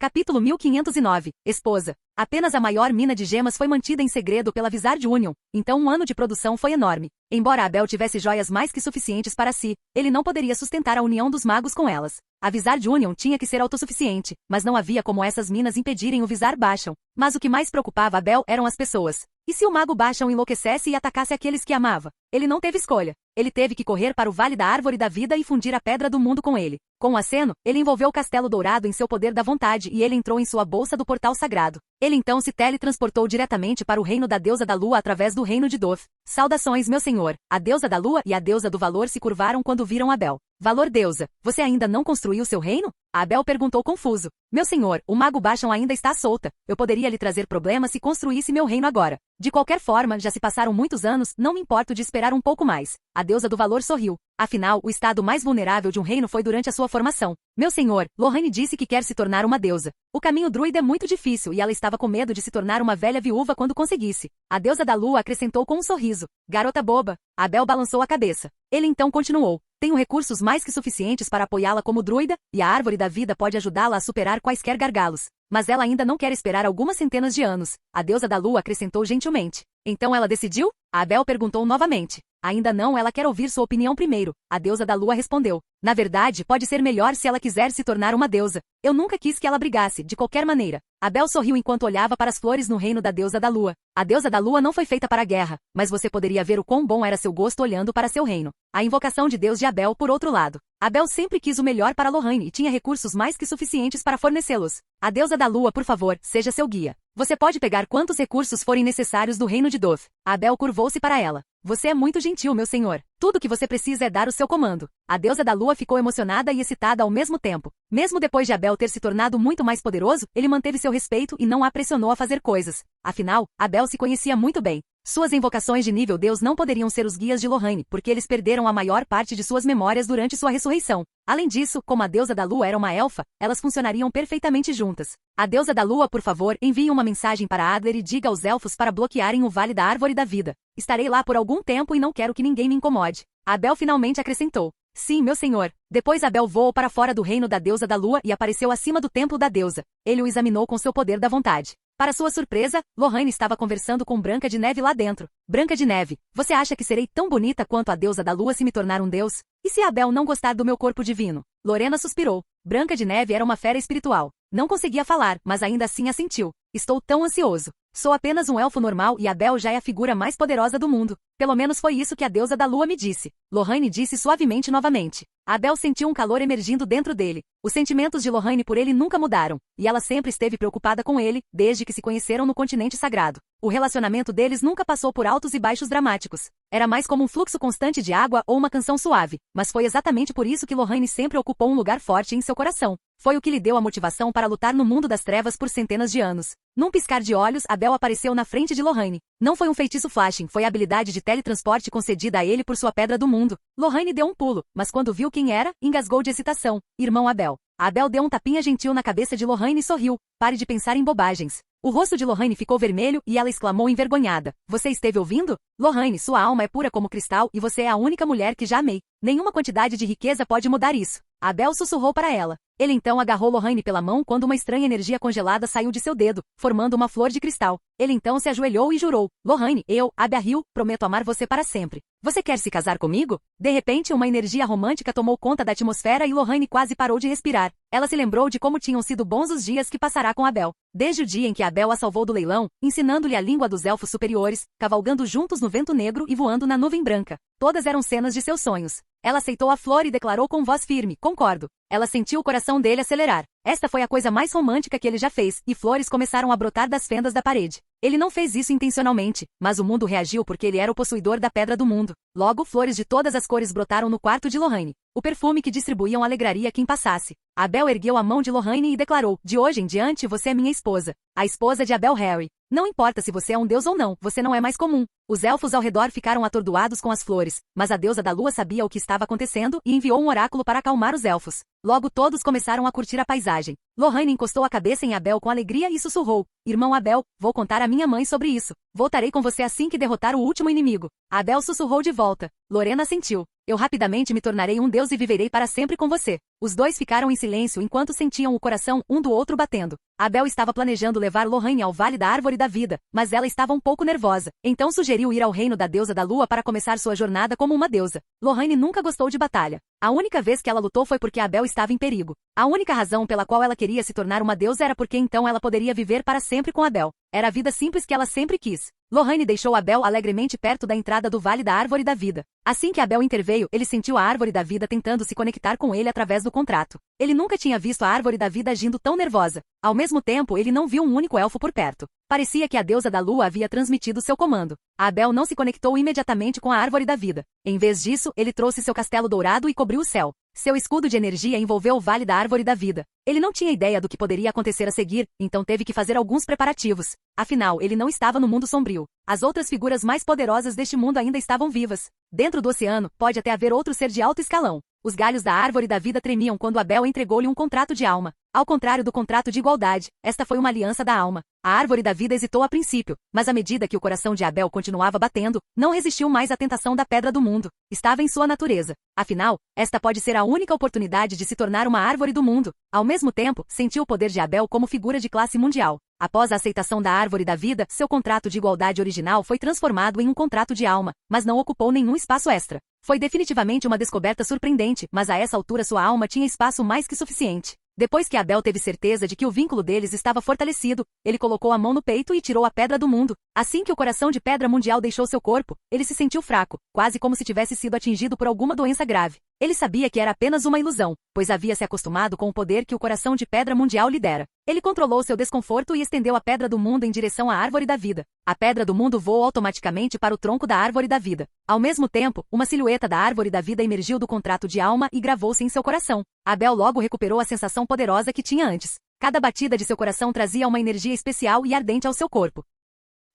Capítulo 1509. Esposa. Apenas a maior mina de gemas foi mantida em segredo pela Wizard Union, então um ano de produção foi enorme. Embora Abel tivesse joias mais que suficientes para si, ele não poderia sustentar a união dos magos com elas. A Wizard Union tinha que ser autossuficiente, mas não havia como essas minas impedirem o Wizard Basham. Mas o que mais preocupava Abel eram as pessoas. E se o mago Basham enlouquecesse e atacasse aqueles que amava? Ele não teve escolha. ele teve que correr para o Vale da Árvore da Vida e fundir a Pedra do Mundo com ele. Com um aceno, ele envolveu o Castelo Dourado em seu poder da vontade e ele entrou em sua bolsa do portal sagrado. Ele então se teletransportou diretamente para o reino da deusa da lua através do reino de Doth. Saudações, meu senhor. A deusa da lua e a deusa do valor se curvaram quando viram Abel. Valor deusa, você ainda não construiu seu reino? Abel perguntou confuso. Meu senhor, o mago Basham ainda está solta. Eu poderia lhe trazer problemas se construísse meu reino agora. De qualquer forma, já se passaram muitos anos, não me importo de esperar um pouco mais. A deusa do valor sorriu. Afinal, o estado mais vulnerável de um reino foi durante a sua formação. Meu senhor, Lorraine disse que quer se tornar uma deusa. O caminho druida é muito difícil e ela estava com medo de se tornar uma velha viúva quando conseguisse. A deusa da lua acrescentou com um sorriso. Garota boba. Abel balançou a cabeça. Ele então continuou. Tenho recursos mais que suficientes para apoiá-la como druida, e a árvore da vida pode ajudá-la a superar quaisquer gargalos. Mas ela ainda não quer esperar algumas centenas de anos. A deusa da lua acrescentou gentilmente. Então ela decidiu? Abel perguntou novamente. Ainda não, ela quer ouvir sua opinião primeiro. A deusa da lua respondeu. Na verdade, pode ser melhor se ela quiser se tornar uma deusa. Eu nunca quis que ela brigasse, de qualquer maneira. Abel sorriu enquanto olhava para as flores no reino da deusa da lua. A deusa da lua não foi feita para a guerra, mas você poderia ver o quão bom era seu gosto olhando para seu reino. A invocação de Deus de Abel, por outro lado. Abel sempre quis o melhor para Lorraine e tinha recursos mais que suficientes para fornecê-los. A deusa da lua, por favor, seja seu guia. Você pode pegar quantos recursos forem necessários do reino de Doth. Abel curvou-se para ela. Você é muito gentil, meu senhor. Tudo o que você precisa é dar o seu comando. A deusa da lua ficou emocionada e excitada ao mesmo tempo. Mesmo depois de Abel ter se tornado muito mais poderoso, ele manteve seu respeito e não a pressionou a fazer coisas. Afinal, Abel se conhecia muito bem. Suas invocações de nível Deus não poderiam ser os guias de Lorraine, porque eles perderam a maior parte de suas memórias durante sua ressurreição. Além disso, como a deusa da lua era uma elfa, elas funcionariam perfeitamente juntas. A deusa da lua, por favor, envie uma mensagem para Adler e diga aos elfos para bloquearem o Vale da Árvore da Vida. Estarei lá por algum tempo e não quero que ninguém me incomode. Abel finalmente acrescentou. Sim, meu senhor. Depois Abel voou para fora do reino da deusa da lua e apareceu acima do templo da deusa. Ele o examinou com seu poder da vontade. Para sua surpresa, Lorraine estava conversando com Branca de Neve lá dentro. Branca de Neve, você acha que serei tão bonita quanto a deusa da lua se me tornar um deus? E se Abel não gostar do meu corpo divino? Lorena suspirou. Branca de Neve era uma fera espiritual. Não conseguia falar, mas ainda assim assentiu. Estou tão ansioso. Sou apenas um elfo normal e Abel já é a figura mais poderosa do mundo. Pelo menos foi isso que a deusa da lua me disse. Lorraine disse suavemente novamente. Abel sentiu um calor emergindo dentro dele. Os sentimentos de Lorraine por ele nunca mudaram, e ela sempre esteve preocupada com ele, desde que se conheceram no continente sagrado. O relacionamento deles nunca passou por altos e baixos dramáticos. Era mais como um fluxo constante de água ou uma canção suave, mas foi exatamente por isso que Lorraine sempre ocupou um lugar forte em seu coração. Foi o que lhe deu a motivação para lutar no mundo das trevas por centenas de anos. Num piscar de olhos, Abel apareceu na frente de Lorraine. Não foi um feitiço flashing, foi a habilidade de teletransporte concedida a ele por sua pedra do mundo. Lorraine deu um pulo, mas quando viu quem era, engasgou de excitação. Irmão Abel. Abel deu um tapinha gentil na cabeça de Lorraine e sorriu. Pare de pensar em bobagens. O rosto de Lorraine ficou vermelho e ela exclamou envergonhada. Você esteve ouvindo? Lorraine, sua alma é pura como cristal e você é a única mulher que já amei. Nenhuma quantidade de riqueza pode mudar isso. Abel sussurrou para ela. Ele então agarrou Lorraine pela mão quando uma estranha energia congelada saiu de seu dedo, formando uma flor de cristal. Ele então se ajoelhou e jurou. Lorraine, eu, Abiail, prometo amar você para sempre. Você quer se casar comigo? De repente, uma energia romântica tomou conta da atmosfera e Lorraine quase parou de respirar. Ela se lembrou de como tinham sido bons os dias que passará com Abel. Desde o dia em que Abel a salvou do leilão, ensinando-lhe a língua dos elfos superiores, cavalgando juntos no vento negro e voando na nuvem branca. Todas eram cenas de seus sonhos. Ela aceitou a flor e declarou com voz firme, concordo. Ela sentiu o coração dele acelerar. Esta foi a coisa mais romântica que ele já fez, e flores começaram a brotar das fendas da parede. Ele não fez isso intencionalmente, mas o mundo reagiu porque ele era o possuidor da pedra do mundo. Logo, flores de todas as cores brotaram no quarto de Lorraine. O perfume que distribuíam alegraria quem passasse. Abel ergueu a mão de Lorraine e declarou, de hoje em diante você é minha esposa. A esposa de Abel Harry. Não importa se você é um deus ou não, você não é mais comum. Os elfos ao redor ficaram atordoados com as flores, mas a deusa da lua sabia o que estava acontecendo e enviou um oráculo para acalmar os elfos. Logo todos começaram a curtir a paisagem. Lorraine encostou a cabeça em Abel com alegria e sussurrou. Irmão Abel, vou contar à minha mãe sobre isso. Voltarei com você assim que derrotar o último inimigo. Abel sussurrou de volta. Lorena assentiu. Eu rapidamente me tornarei um deus e viverei para sempre com você. Os dois ficaram em silêncio enquanto sentiam o coração um do outro batendo. Abel estava planejando levar Lorraine ao Vale da Árvore da Vida, mas ela estava um pouco nervosa. Então sugeriu ir ao reino da deusa da lua para começar sua jornada como uma deusa. Lorraine nunca gostou de batalha. A única vez que ela lutou foi porque Abel estava em perigo. A única razão pela qual ela queria se tornar uma deusa era porque então ela poderia viver para sempre com Abel. Era a vida simples que ela sempre quis. Lohane deixou Abel alegremente perto da entrada do Vale da Árvore da Vida. Assim que Abel interveio, ele sentiu a Árvore da Vida tentando se conectar com ele através do contrato. Ele nunca tinha visto a Árvore da Vida agindo tão nervosa. Ao mesmo tempo, ele não viu um único elfo por perto. Parecia que a deusa da lua havia transmitido seu comando. Abel não se conectou imediatamente com a Árvore da Vida. Em vez disso, ele trouxe seu castelo dourado e cobriu o céu. Seu escudo de energia envolveu o Vale da Árvore da Vida. Ele não tinha ideia do que poderia acontecer a seguir, então teve que fazer alguns preparativos. Afinal, ele não estava no mundo sombrio. As outras figuras mais poderosas deste mundo ainda estavam vivas. Dentro do oceano, pode até haver outro ser de alto escalão. Os galhos da Árvore da Vida tremiam quando Abel entregou-lhe um contrato de alma. Ao contrário do contrato de igualdade, esta foi uma aliança da alma. A Árvore da Vida hesitou a princípio, mas à medida que o coração de Abel continuava batendo, não resistiu mais à tentação da Pedra do Mundo. Estava em sua natureza. Afinal, esta pode ser a única oportunidade de se tornar uma Árvore do Mundo. Ao mesmo tempo, sentiu o poder de Abel como figura de classe mundial. Após a aceitação da Árvore da Vida, seu contrato de igualdade original foi transformado em um contrato de alma, mas não ocupou nenhum espaço extra. Foi definitivamente uma descoberta surpreendente, mas a essa altura sua alma tinha espaço mais que suficiente. Depois que Abel teve certeza de que o vínculo deles estava fortalecido, ele colocou a mão no peito e tirou a Pedra do Mundo. Assim que o coração de Pedra Mundial deixou seu corpo, ele se sentiu fraco, quase como se tivesse sido atingido por alguma doença grave. Ele sabia que era apenas uma ilusão, pois havia se acostumado com o poder que o coração de Pedra Mundial lhe dera. Ele controlou seu desconforto e estendeu a Pedra do Mundo em direção à Árvore da Vida. A Pedra do Mundo voou automaticamente para o tronco da Árvore da Vida. Ao mesmo tempo, uma silhueta da Árvore da Vida emergiu do contrato de alma e gravou-se em seu coração. Abel logo recuperou a sensação poderosa que tinha antes. Cada batida de seu coração trazia uma energia especial e ardente ao seu corpo.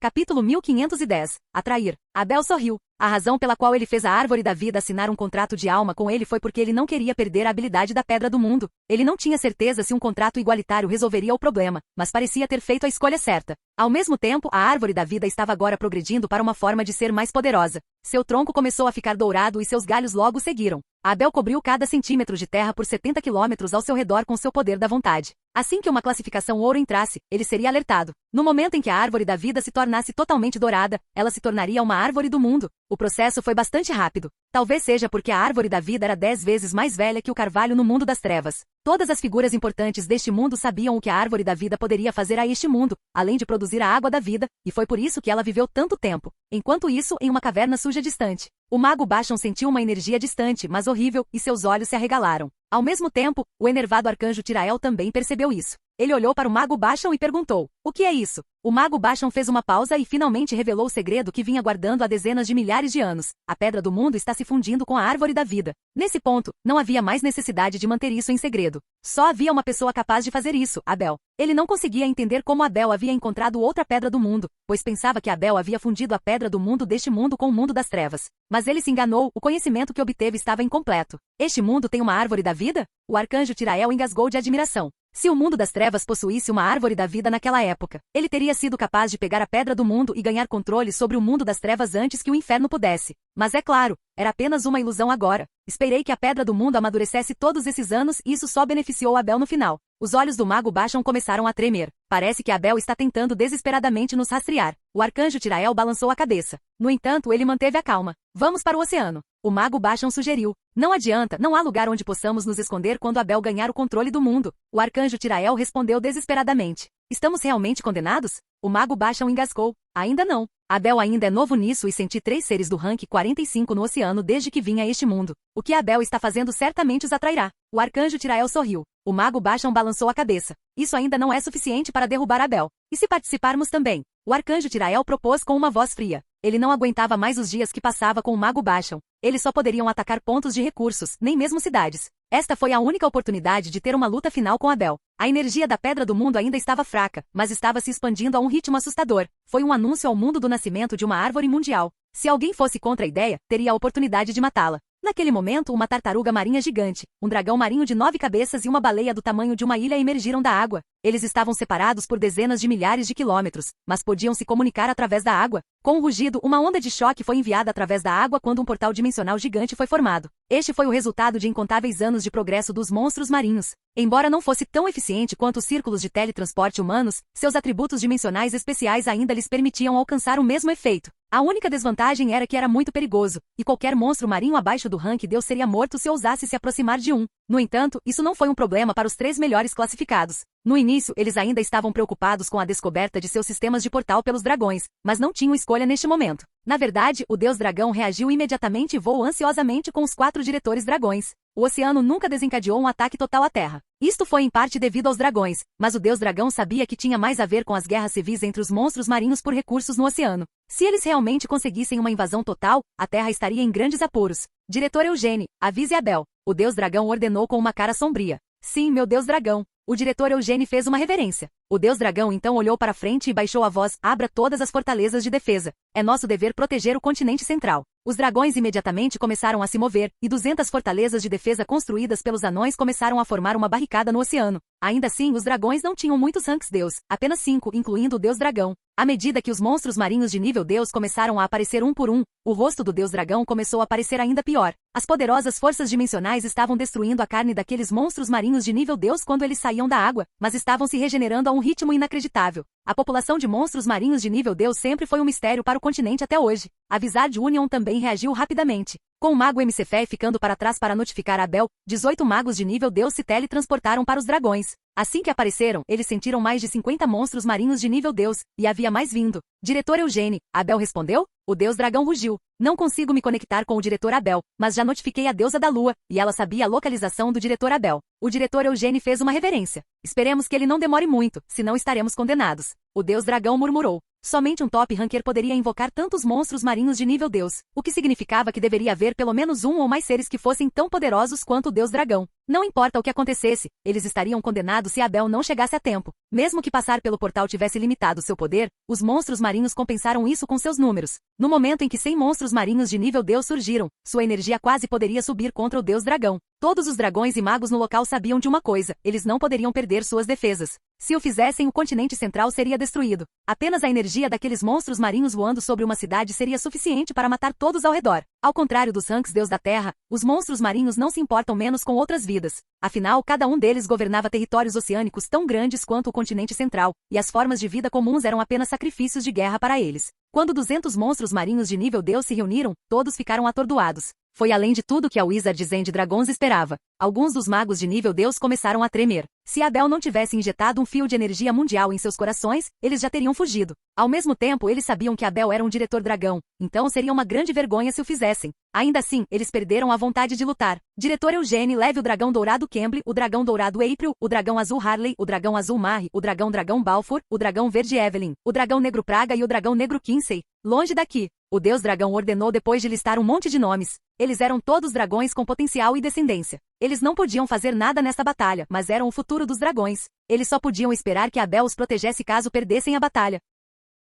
Capítulo 1510. Atrair. Abel sorriu. A razão pela qual ele fez a Árvore da Vida assinar um contrato de alma com ele foi porque ele não queria perder a habilidade da Pedra do Mundo. Ele não tinha certeza se um contrato igualitário resolveria o problema, mas parecia ter feito a escolha certa. Ao mesmo tempo, a Árvore da Vida estava agora progredindo para uma forma de ser mais poderosa. Seu tronco começou a ficar dourado e seus galhos logo seguiram. Abel cobriu cada centímetro de terra por 70 quilômetros ao seu redor com seu poder da vontade. Assim que uma classificação ouro entrasse, ele seria alertado. No momento em que a Árvore da Vida se tornasse totalmente dourada, ela se tornaria uma Árvore do Mundo. O processo foi bastante rápido. Talvez seja porque a Árvore da Vida era 10 vezes mais velha que o carvalho no mundo das trevas. Todas as figuras importantes deste mundo sabiam o que a Árvore da Vida poderia fazer a este mundo, além de produzir a água da vida, e foi por isso que ela viveu tanto tempo. Enquanto isso, em uma caverna suja distante, o mago Basham sentiu uma energia distante, mas horrível, e seus olhos se arregalaram. Ao mesmo tempo, o enervado arcanjo Tirael também percebeu isso. Ele olhou para o mago Basham e perguntou: "O que é isso?" O mago Basham fez uma pausa e finalmente revelou o segredo que vinha guardando há dezenas de milhares de anos. A Pedra do Mundo está se fundindo com a Árvore da Vida. Nesse ponto, não havia mais necessidade de manter isso em segredo. Só havia uma pessoa capaz de fazer isso, Abel. Ele não conseguia entender como Abel havia encontrado outra Pedra do Mundo, pois pensava que Abel havia fundido a Pedra do Mundo deste mundo com o mundo das trevas. Mas ele se enganou, o conhecimento que obteve estava incompleto. Este mundo tem uma Árvore da Vida? O arcanjo Tirael engasgou de admiração. Se o mundo das trevas possuísse uma Árvore da Vida naquela época, ele teria sido capaz de pegar a Pedra do Mundo e ganhar controle sobre o mundo das trevas antes que o inferno pudesse. Mas é claro, era apenas uma ilusão agora. Esperei que a Pedra do Mundo amadurecesse todos esses anos e isso só beneficiou Abel no final. Os olhos do mago Basham começaram a tremer. Parece que Abel está tentando desesperadamente nos rastrear. O arcanjo Tirael balançou a cabeça. No entanto, ele manteve a calma. Vamos para o oceano. O mago Basham sugeriu. Não adianta, não há lugar onde possamos nos esconder quando Abel ganhar o controle do mundo. O arcanjo Tirael respondeu desesperadamente. Estamos realmente condenados? O mago Basham engasgou. Ainda não. Abel ainda é novo nisso e senti 3 seres do rank 45 no oceano desde que vim a este mundo. O que Abel está fazendo certamente os atrairá. O arcanjo Tirael sorriu. O mago Basham balançou a cabeça. Isso ainda não é suficiente para derrubar Abel. E se participarmos também? O arcanjo Tirael propôs com uma voz fria. Ele não aguentava mais os dias que passava com o mago Basham. Eles só poderiam atacar pontos de recursos, nem mesmo cidades. Esta foi a única oportunidade de ter uma luta final com Abel. A energia da Pedra do Mundo ainda estava fraca, mas estava se expandindo a um ritmo assustador. Foi um anúncio ao mundo do nascimento de uma árvore mundial. Se alguém fosse contra a ideia, teria a oportunidade de matá-la. Naquele momento, uma tartaruga marinha gigante, um dragão marinho de 9 cabeças e uma baleia do tamanho de uma ilha emergiram da água. Eles estavam separados por dezenas de milhares de quilômetros, mas podiam se comunicar através da água. Com um rugido, uma onda de choque foi enviada através da água quando um portal dimensional gigante foi formado. Este foi o resultado de incontáveis anos de progresso dos monstros marinhos. Embora não fosse tão eficiente quanto os círculos de teletransporte humanos, seus atributos dimensionais especiais ainda lhes permitiam alcançar o mesmo efeito. A única desvantagem era que era muito perigoso, e qualquer monstro marinho abaixo do rank Deus seria morto se ousasse se aproximar de um. No entanto, isso não foi um problema para os 3 melhores classificados. No início, eles ainda estavam preocupados com a descoberta de seus sistemas de portal pelos dragões, mas não tinham escolha neste momento. Na verdade, o Deus Dragão reagiu imediatamente e voou ansiosamente com os 4 diretores dragões. O oceano nunca desencadeou um ataque total à Terra. Isto foi em parte devido aos dragões, mas o Deus Dragão sabia que tinha mais a ver com as guerras civis entre os monstros marinhos por recursos no oceano. Se eles realmente conseguissem uma invasão total, a Terra estaria em grandes apuros. Diretor Eugênio, avise Abel. O Deus Dragão ordenou com uma cara sombria. Sim, meu Deus Dragão. O diretor Eugênio fez uma reverência. O Deus Dragão então olhou para frente e baixou a voz: abra todas as fortalezas de defesa. É nosso dever proteger o continente central. Os dragões imediatamente começaram a se mover, e 200 fortalezas de defesa construídas pelos anões começaram a formar uma barricada no oceano. Ainda assim, os dragões não tinham muitos ranks Deus, apenas 5, incluindo o Deus Dragão. À medida que os monstros marinhos de nível Deus começaram a aparecer um por um, o rosto do Deus Dragão começou a parecer ainda pior. As poderosas forças dimensionais estavam destruindo a carne daqueles monstros marinhos de nível Deus quando eles saíam da água, mas estavam se regenerando a um ritmo inacreditável. A população de monstros marinhos de nível Deus sempre foi um mistério para o continente até hoje. A Wizard Union também reagiu rapidamente. Com o mago MCFE ficando para trás para notificar Abel, 18 magos de nível Deus se teletransportaram para os dragões. Assim que apareceram, eles sentiram mais de 50 monstros marinhos de nível Deus, e havia mais vindo. Diretor Eugênio, Abel respondeu? O Deus Dragão rugiu. Não consigo me conectar com o diretor Abel, mas já notifiquei a deusa da lua, e ela sabia a localização do diretor Abel. O diretor Eugênio fez uma reverência. Esperemos que ele não demore muito, senão estaremos condenados. O Deus Dragão murmurou. Somente um top ranker poderia invocar tantos monstros marinhos de nível Deus, o que significava que deveria haver pelo menos um ou mais seres que fossem tão poderosos quanto o Deus Dragão. Não importa o que acontecesse, eles estariam condenados se Abel não chegasse a tempo. Mesmo que passar pelo portal tivesse limitado seu poder, os monstros marinhos compensaram isso com seus números. No momento em que 100 monstros marinhos de nível Deus surgiram, sua energia quase poderia subir contra o Deus Dragão. Todos os dragões e magos no local sabiam de uma coisa: eles não poderiam perder suas defesas. Se o fizessem, o continente central seria destruído. Apenas a energia daqueles monstros marinhos voando sobre uma cidade seria suficiente para matar todos ao redor. Ao contrário dos ranks Deus da Terra, os monstros marinhos não se importam menos com outras vidas. Afinal, cada um deles governava territórios oceânicos tão grandes quanto o continente central, e as formas de vida comuns eram apenas sacrifícios de guerra para eles. Quando 200 monstros marinhos de nível Deus se reuniram, todos ficaram atordoados. Foi além de tudo que a Wizard Zen de Dragões esperava. Alguns dos magos de nível Deus começaram a tremer. Se Abel não tivesse injetado um fio de energia mundial em seus corações, eles já teriam fugido. Ao mesmo tempo, eles sabiam que Abel era um diretor dragão, então seria uma grande vergonha se o fizessem. Ainda assim, eles perderam a vontade de lutar. Diretor Eugênio leve o dragão dourado Cambly, o dragão dourado April, o dragão azul Harley, o dragão azul Marry, o dragão Balfour, o dragão verde Evelyn, o dragão negro Praga e o dragão negro Kinsey. Longe daqui. O Deus Dragão ordenou depois de listar um monte de nomes. Eles eram todos dragões com potencial e descendência. Eles não podiam fazer nada nesta batalha, mas eram o futuro dos dragões. Eles só podiam esperar que Abel os protegesse caso perdessem a batalha.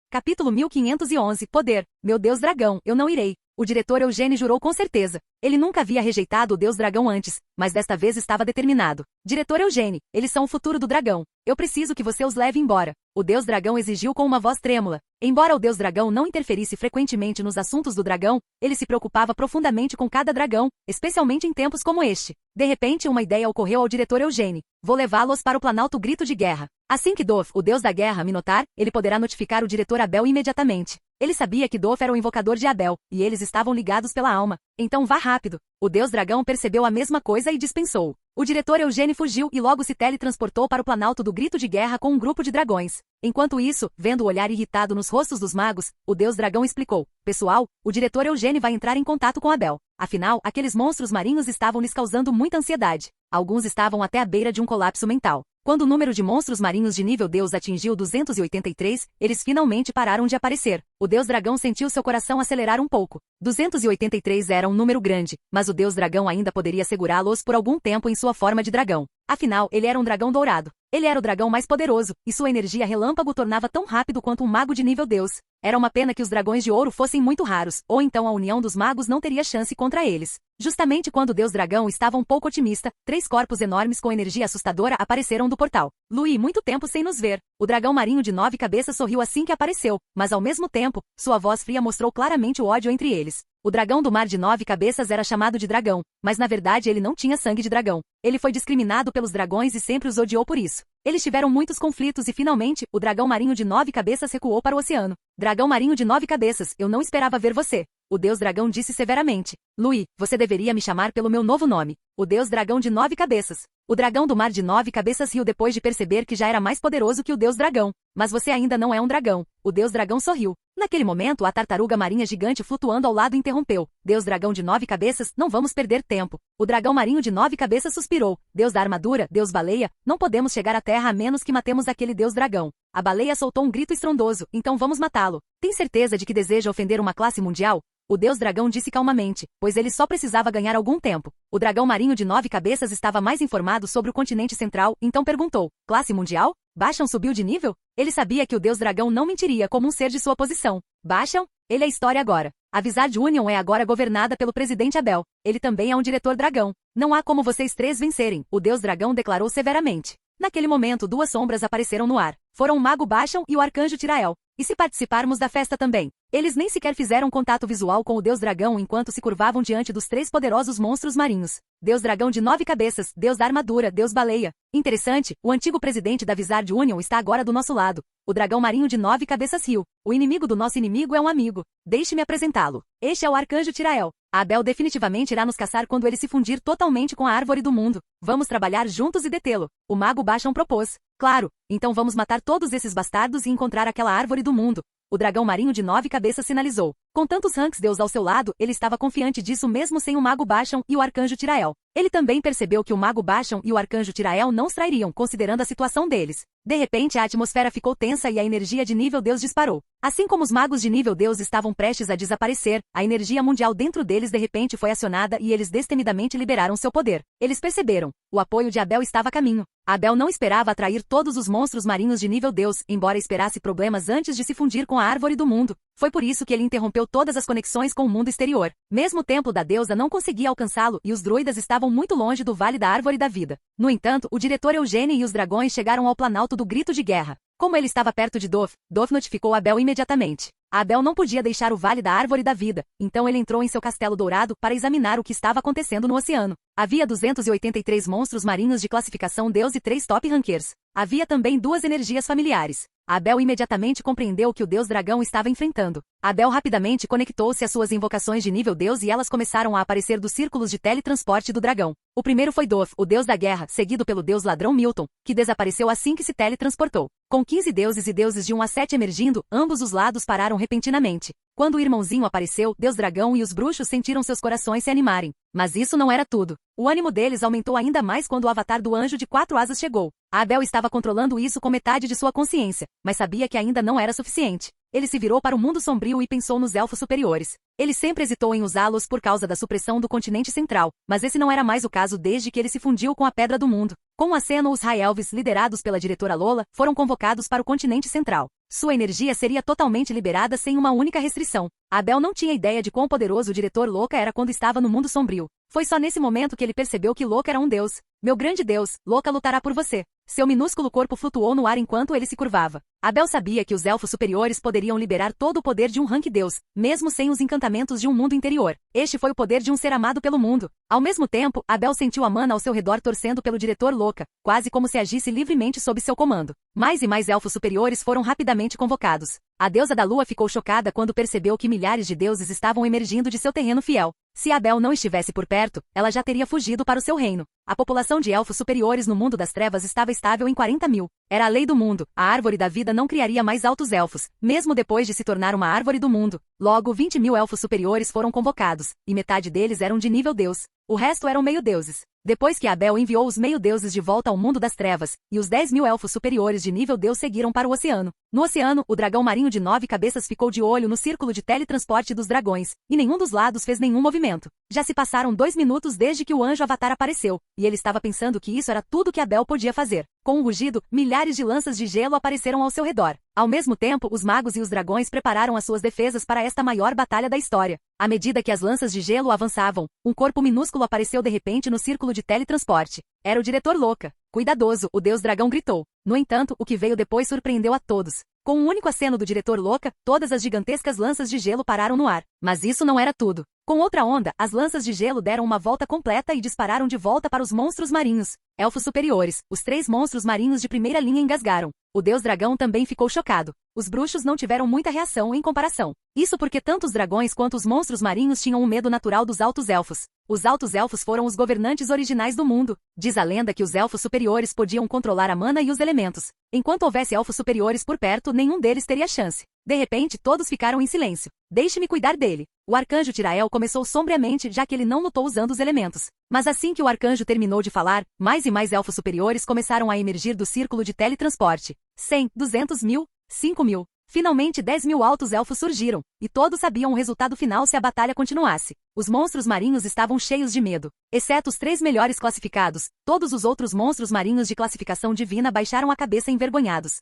Capítulo 1511 Poder. Meu Deus Dragão, eu não irei. O diretor Eugênio jurou com certeza. Ele nunca havia rejeitado o Deus Dragão antes, mas desta vez estava determinado. Diretor Eugênio, eles são o futuro do dragão. Eu preciso que você os leve embora. O Deus Dragão exigiu com uma voz trêmula. Embora o Deus Dragão não interferisse frequentemente nos assuntos do dragão, ele se preocupava profundamente com cada dragão, especialmente em tempos como este. De repente, uma ideia ocorreu ao diretor Eugênio. Vou levá-los para o Planalto Grito de Guerra. Assim que Dof, o Deus da Guerra, me notar, ele poderá notificar o diretor Abel imediatamente. Ele sabia que Dof era o invocador de Abel, e eles estavam ligados pela alma. Então vá rápido. O Deus Dragão percebeu a mesma coisa e dispensou. O diretor Eugênio fugiu e logo se teletransportou para o Planalto do Grito de Guerra com um grupo de dragões. Enquanto isso, vendo o olhar irritado nos rostos dos magos, o Deus Dragão explicou. Pessoal, o diretor Eugênio vai entrar em contato com Abel. Afinal, aqueles monstros marinhos estavam lhes causando muita ansiedade. Alguns estavam até à beira de um colapso mental. Quando o número de monstros marinhos de nível Deus atingiu 283, eles finalmente pararam de aparecer. O Deus Dragão sentiu seu coração acelerar um pouco. 283 era um número grande, mas o Deus Dragão ainda poderia segurá-los por algum tempo em sua forma de dragão. Afinal, ele era um dragão dourado. Ele era o dragão mais poderoso, e sua energia relâmpago tornava tão rápido quanto um mago de nível Deus. Era uma pena que os dragões de ouro fossem muito raros, ou então a união dos magos não teria chance contra eles. Justamente quando o Deus Dragão estava um pouco otimista, 3 corpos enormes com energia assustadora apareceram do portal. Luí, muito tempo sem nos ver. O dragão marinho de 9 cabeças sorriu assim que apareceu, mas ao mesmo tempo, sua voz fria mostrou claramente o ódio entre eles. O dragão do mar de 9 cabeças era chamado de dragão, mas na verdade ele não tinha sangue de dragão. Ele foi discriminado pelos dragões e sempre os odiou por isso. Eles tiveram muitos conflitos e finalmente, o dragão marinho de 9 cabeças recuou para o oceano. Dragão marinho de 9 cabeças, eu não esperava ver você. O deus dragão disse severamente. Luí, você deveria me chamar pelo meu novo nome. O deus dragão de 9 cabeças. O dragão do mar de 9 cabeças riu depois de perceber que já era mais poderoso que o deus dragão. Mas você ainda não é um dragão. O deus dragão sorriu. Naquele momento, a tartaruga marinha gigante flutuando ao lado interrompeu. Deus dragão de 9 cabeças, não vamos perder tempo. O dragão marinho de 9 cabeças suspirou. Deus da armadura, Deus baleia, não podemos chegar à terra a menos que matemos aquele deus dragão. A baleia soltou um grito estrondoso, então vamos matá-lo. Tem certeza de que deseja ofender uma classe mundial? O deus dragão disse calmamente, pois ele só precisava ganhar algum tempo. O dragão marinho de 9 cabeças estava mais informado sobre o continente central, então perguntou, classe mundial? Bashan subiu de nível? Ele sabia que o deus dragão não mentiria como um ser de sua posição. Bashan? Ele é história agora. A Vizard Union é agora governada pelo presidente Abel. Ele também é um diretor dragão. Não há como vocês três vencerem, o deus dragão declarou severamente. Naquele momento, duas sombras apareceram no ar. Foram o mago Bashan e o arcanjo Tirael. E se participarmos da festa também? Eles nem sequer fizeram contato visual com o deus dragão enquanto se curvavam diante dos três poderosos monstros marinhos. Deus dragão de 9 cabeças, deus da armadura, deus baleia. Interessante, o antigo presidente da Vizard Union está agora do nosso lado. O dragão marinho de 9 cabeças riu. O inimigo do nosso inimigo é um amigo. Deixe-me apresentá-lo. Este é o arcanjo Tirael. Abel definitivamente irá nos caçar quando ele se fundir totalmente com a árvore do mundo. Vamos trabalhar juntos e detê-lo. O mago Bashan propôs. Claro, então vamos matar todos esses bastardos e encontrar aquela árvore do mundo. O dragão marinho de 9 cabeças sinalizou. Com tantos ranks deus ao seu lado, ele estava confiante disso mesmo sem o mago Bashan e o arcanjo Tirael. Ele também percebeu que o mago Bashan e o arcanjo Tirael não os trairiam, considerando a situação deles. De repente a atmosfera ficou tensa e a energia de nível Deus disparou. Assim como os magos de nível Deus estavam prestes a desaparecer, a energia mundial dentro deles de repente foi acionada e eles destemidamente liberaram seu poder. Eles perceberam. O apoio de Abel estava a caminho. Abel não esperava atrair todos os monstros marinhos de nível Deus, embora esperasse problemas antes de se fundir com a árvore do mundo. Foi por isso que ele interrompeu todas as conexões com o mundo exterior. Mesmo o templo da deusa não conseguia alcançá-lo e os druidas estavam muito longe do Vale da Árvore da Vida. No entanto, o diretor Eugênio e os dragões chegaram ao planalto do grito de guerra. Como ele estava perto de Doth notificou Abel imediatamente. Abel não podia deixar o Vale da Árvore da Vida, então ele entrou em seu castelo dourado para examinar o que estava acontecendo no oceano. Havia 283 monstros marinhos de classificação Deus e 3 top rankers. Havia também 2 energias familiares. Abel imediatamente compreendeu o que o deus dragão estava enfrentando. Abel rapidamente conectou-se às suas invocações de nível Deus e elas começaram a aparecer dos círculos de teletransporte do dragão. O primeiro foi Doth, o deus da guerra, seguido pelo deus ladrão Milton, que desapareceu assim que se teletransportou. Com 15 deuses e deuses de 1 a 7 emergindo, ambos os lados pararam repentinamente. Quando o irmãozinho apareceu, Deus Dragão e os bruxos sentiram seus corações se animarem. Mas isso não era tudo. O ânimo deles aumentou ainda mais quando o avatar do anjo de 4 asas chegou. Abel estava controlando isso com metade de sua consciência, mas sabia que ainda não era suficiente. Ele se virou para o mundo sombrio e pensou nos elfos superiores. Ele sempre hesitou em usá-los por causa da supressão do continente central, mas esse não era mais o caso desde que ele se fundiu com a Pedra do Mundo. Com um aceno, os High Elves, liderados pela diretora Lola, foram convocados para o continente central. Sua energia seria totalmente liberada sem uma única restrição. Abel não tinha ideia de quão poderoso o diretor Loka era quando estava no mundo sombrio. Foi só nesse momento que ele percebeu que Loka era um deus. Meu grande deus, Loka lutará por você. Seu minúsculo corpo flutuou no ar enquanto ele se curvava. Abel sabia que os elfos superiores poderiam liberar todo o poder de um rank deus, mesmo sem os encantamentos de um mundo interior. Este foi o poder de um ser amado pelo mundo. Ao mesmo tempo, Abel sentiu a mana ao seu redor torcendo pelo diretor Loka, quase como se agisse livremente sob seu comando. Mais e mais elfos superiores foram rapidamente convocados. A deusa da lua ficou chocada quando percebeu que milhares de deuses estavam emergindo de seu terreno fiel. Se Abel não estivesse por perto, ela já teria fugido para o seu reino. A população de elfos superiores no mundo das trevas estava estável em 40 mil. Era a lei do mundo. A árvore da vida não criaria mais altos elfos, mesmo depois de se tornar uma árvore do mundo. Logo, 20 mil elfos superiores foram convocados, e metade deles eram de nível deus. O resto eram meio-deuses. Depois que Abel enviou os meio-deuses de volta ao mundo das trevas, e os 10 mil elfos superiores de nível deus seguiram para o oceano. No oceano, o dragão marinho de 9 cabeças ficou de olho no círculo de teletransporte dos dragões, e nenhum dos lados fez nenhum movimento. Já se passaram 2 minutos desde que o anjo avatar apareceu, e ele estava pensando que isso era tudo que Abel podia fazer. Com um rugido, milhares de lanças de gelo apareceram ao seu redor. Ao mesmo tempo, os magos e os dragões prepararam as suas defesas para esta maior batalha da história. À medida que as lanças de gelo avançavam, um corpo minúsculo apareceu de repente no círculo de teletransporte. Era o diretor Louca. Cuidadoso, o deus dragão gritou. No entanto, o que veio depois surpreendeu a todos. Com um único aceno do diretor Louca, todas as gigantescas lanças de gelo pararam no ar. Mas isso não era tudo. Com outra onda, as lanças de gelo deram uma volta completa e dispararam de volta para os monstros marinhos. Elfos superiores, os 3 monstros marinhos de primeira linha engasgaram. O deus dragão também ficou chocado. Os bruxos não tiveram muita reação em comparação. Isso porque tanto os dragões quanto os monstros marinhos tinham um medo natural dos altos elfos. Os altos elfos foram os governantes originais do mundo. Diz a lenda que os elfos superiores podiam controlar a mana e os elementos. Enquanto houvesse elfos superiores por perto, nenhum deles teria chance. De repente, todos ficaram em silêncio. Deixe-me cuidar dele. O arcanjo Tirael começou sombriamente, já que ele não lutou usando os elementos. Mas assim que o arcanjo terminou de falar, mais e mais elfos superiores começaram a emergir do círculo de teletransporte. 100, 200 mil, 5 mil. Finalmente 10 mil altos elfos surgiram, e todos sabiam o resultado final se a batalha continuasse. Os monstros marinhos estavam cheios de medo. Exceto os 3 melhores classificados, todos os outros monstros marinhos de classificação divina baixaram a cabeça envergonhados.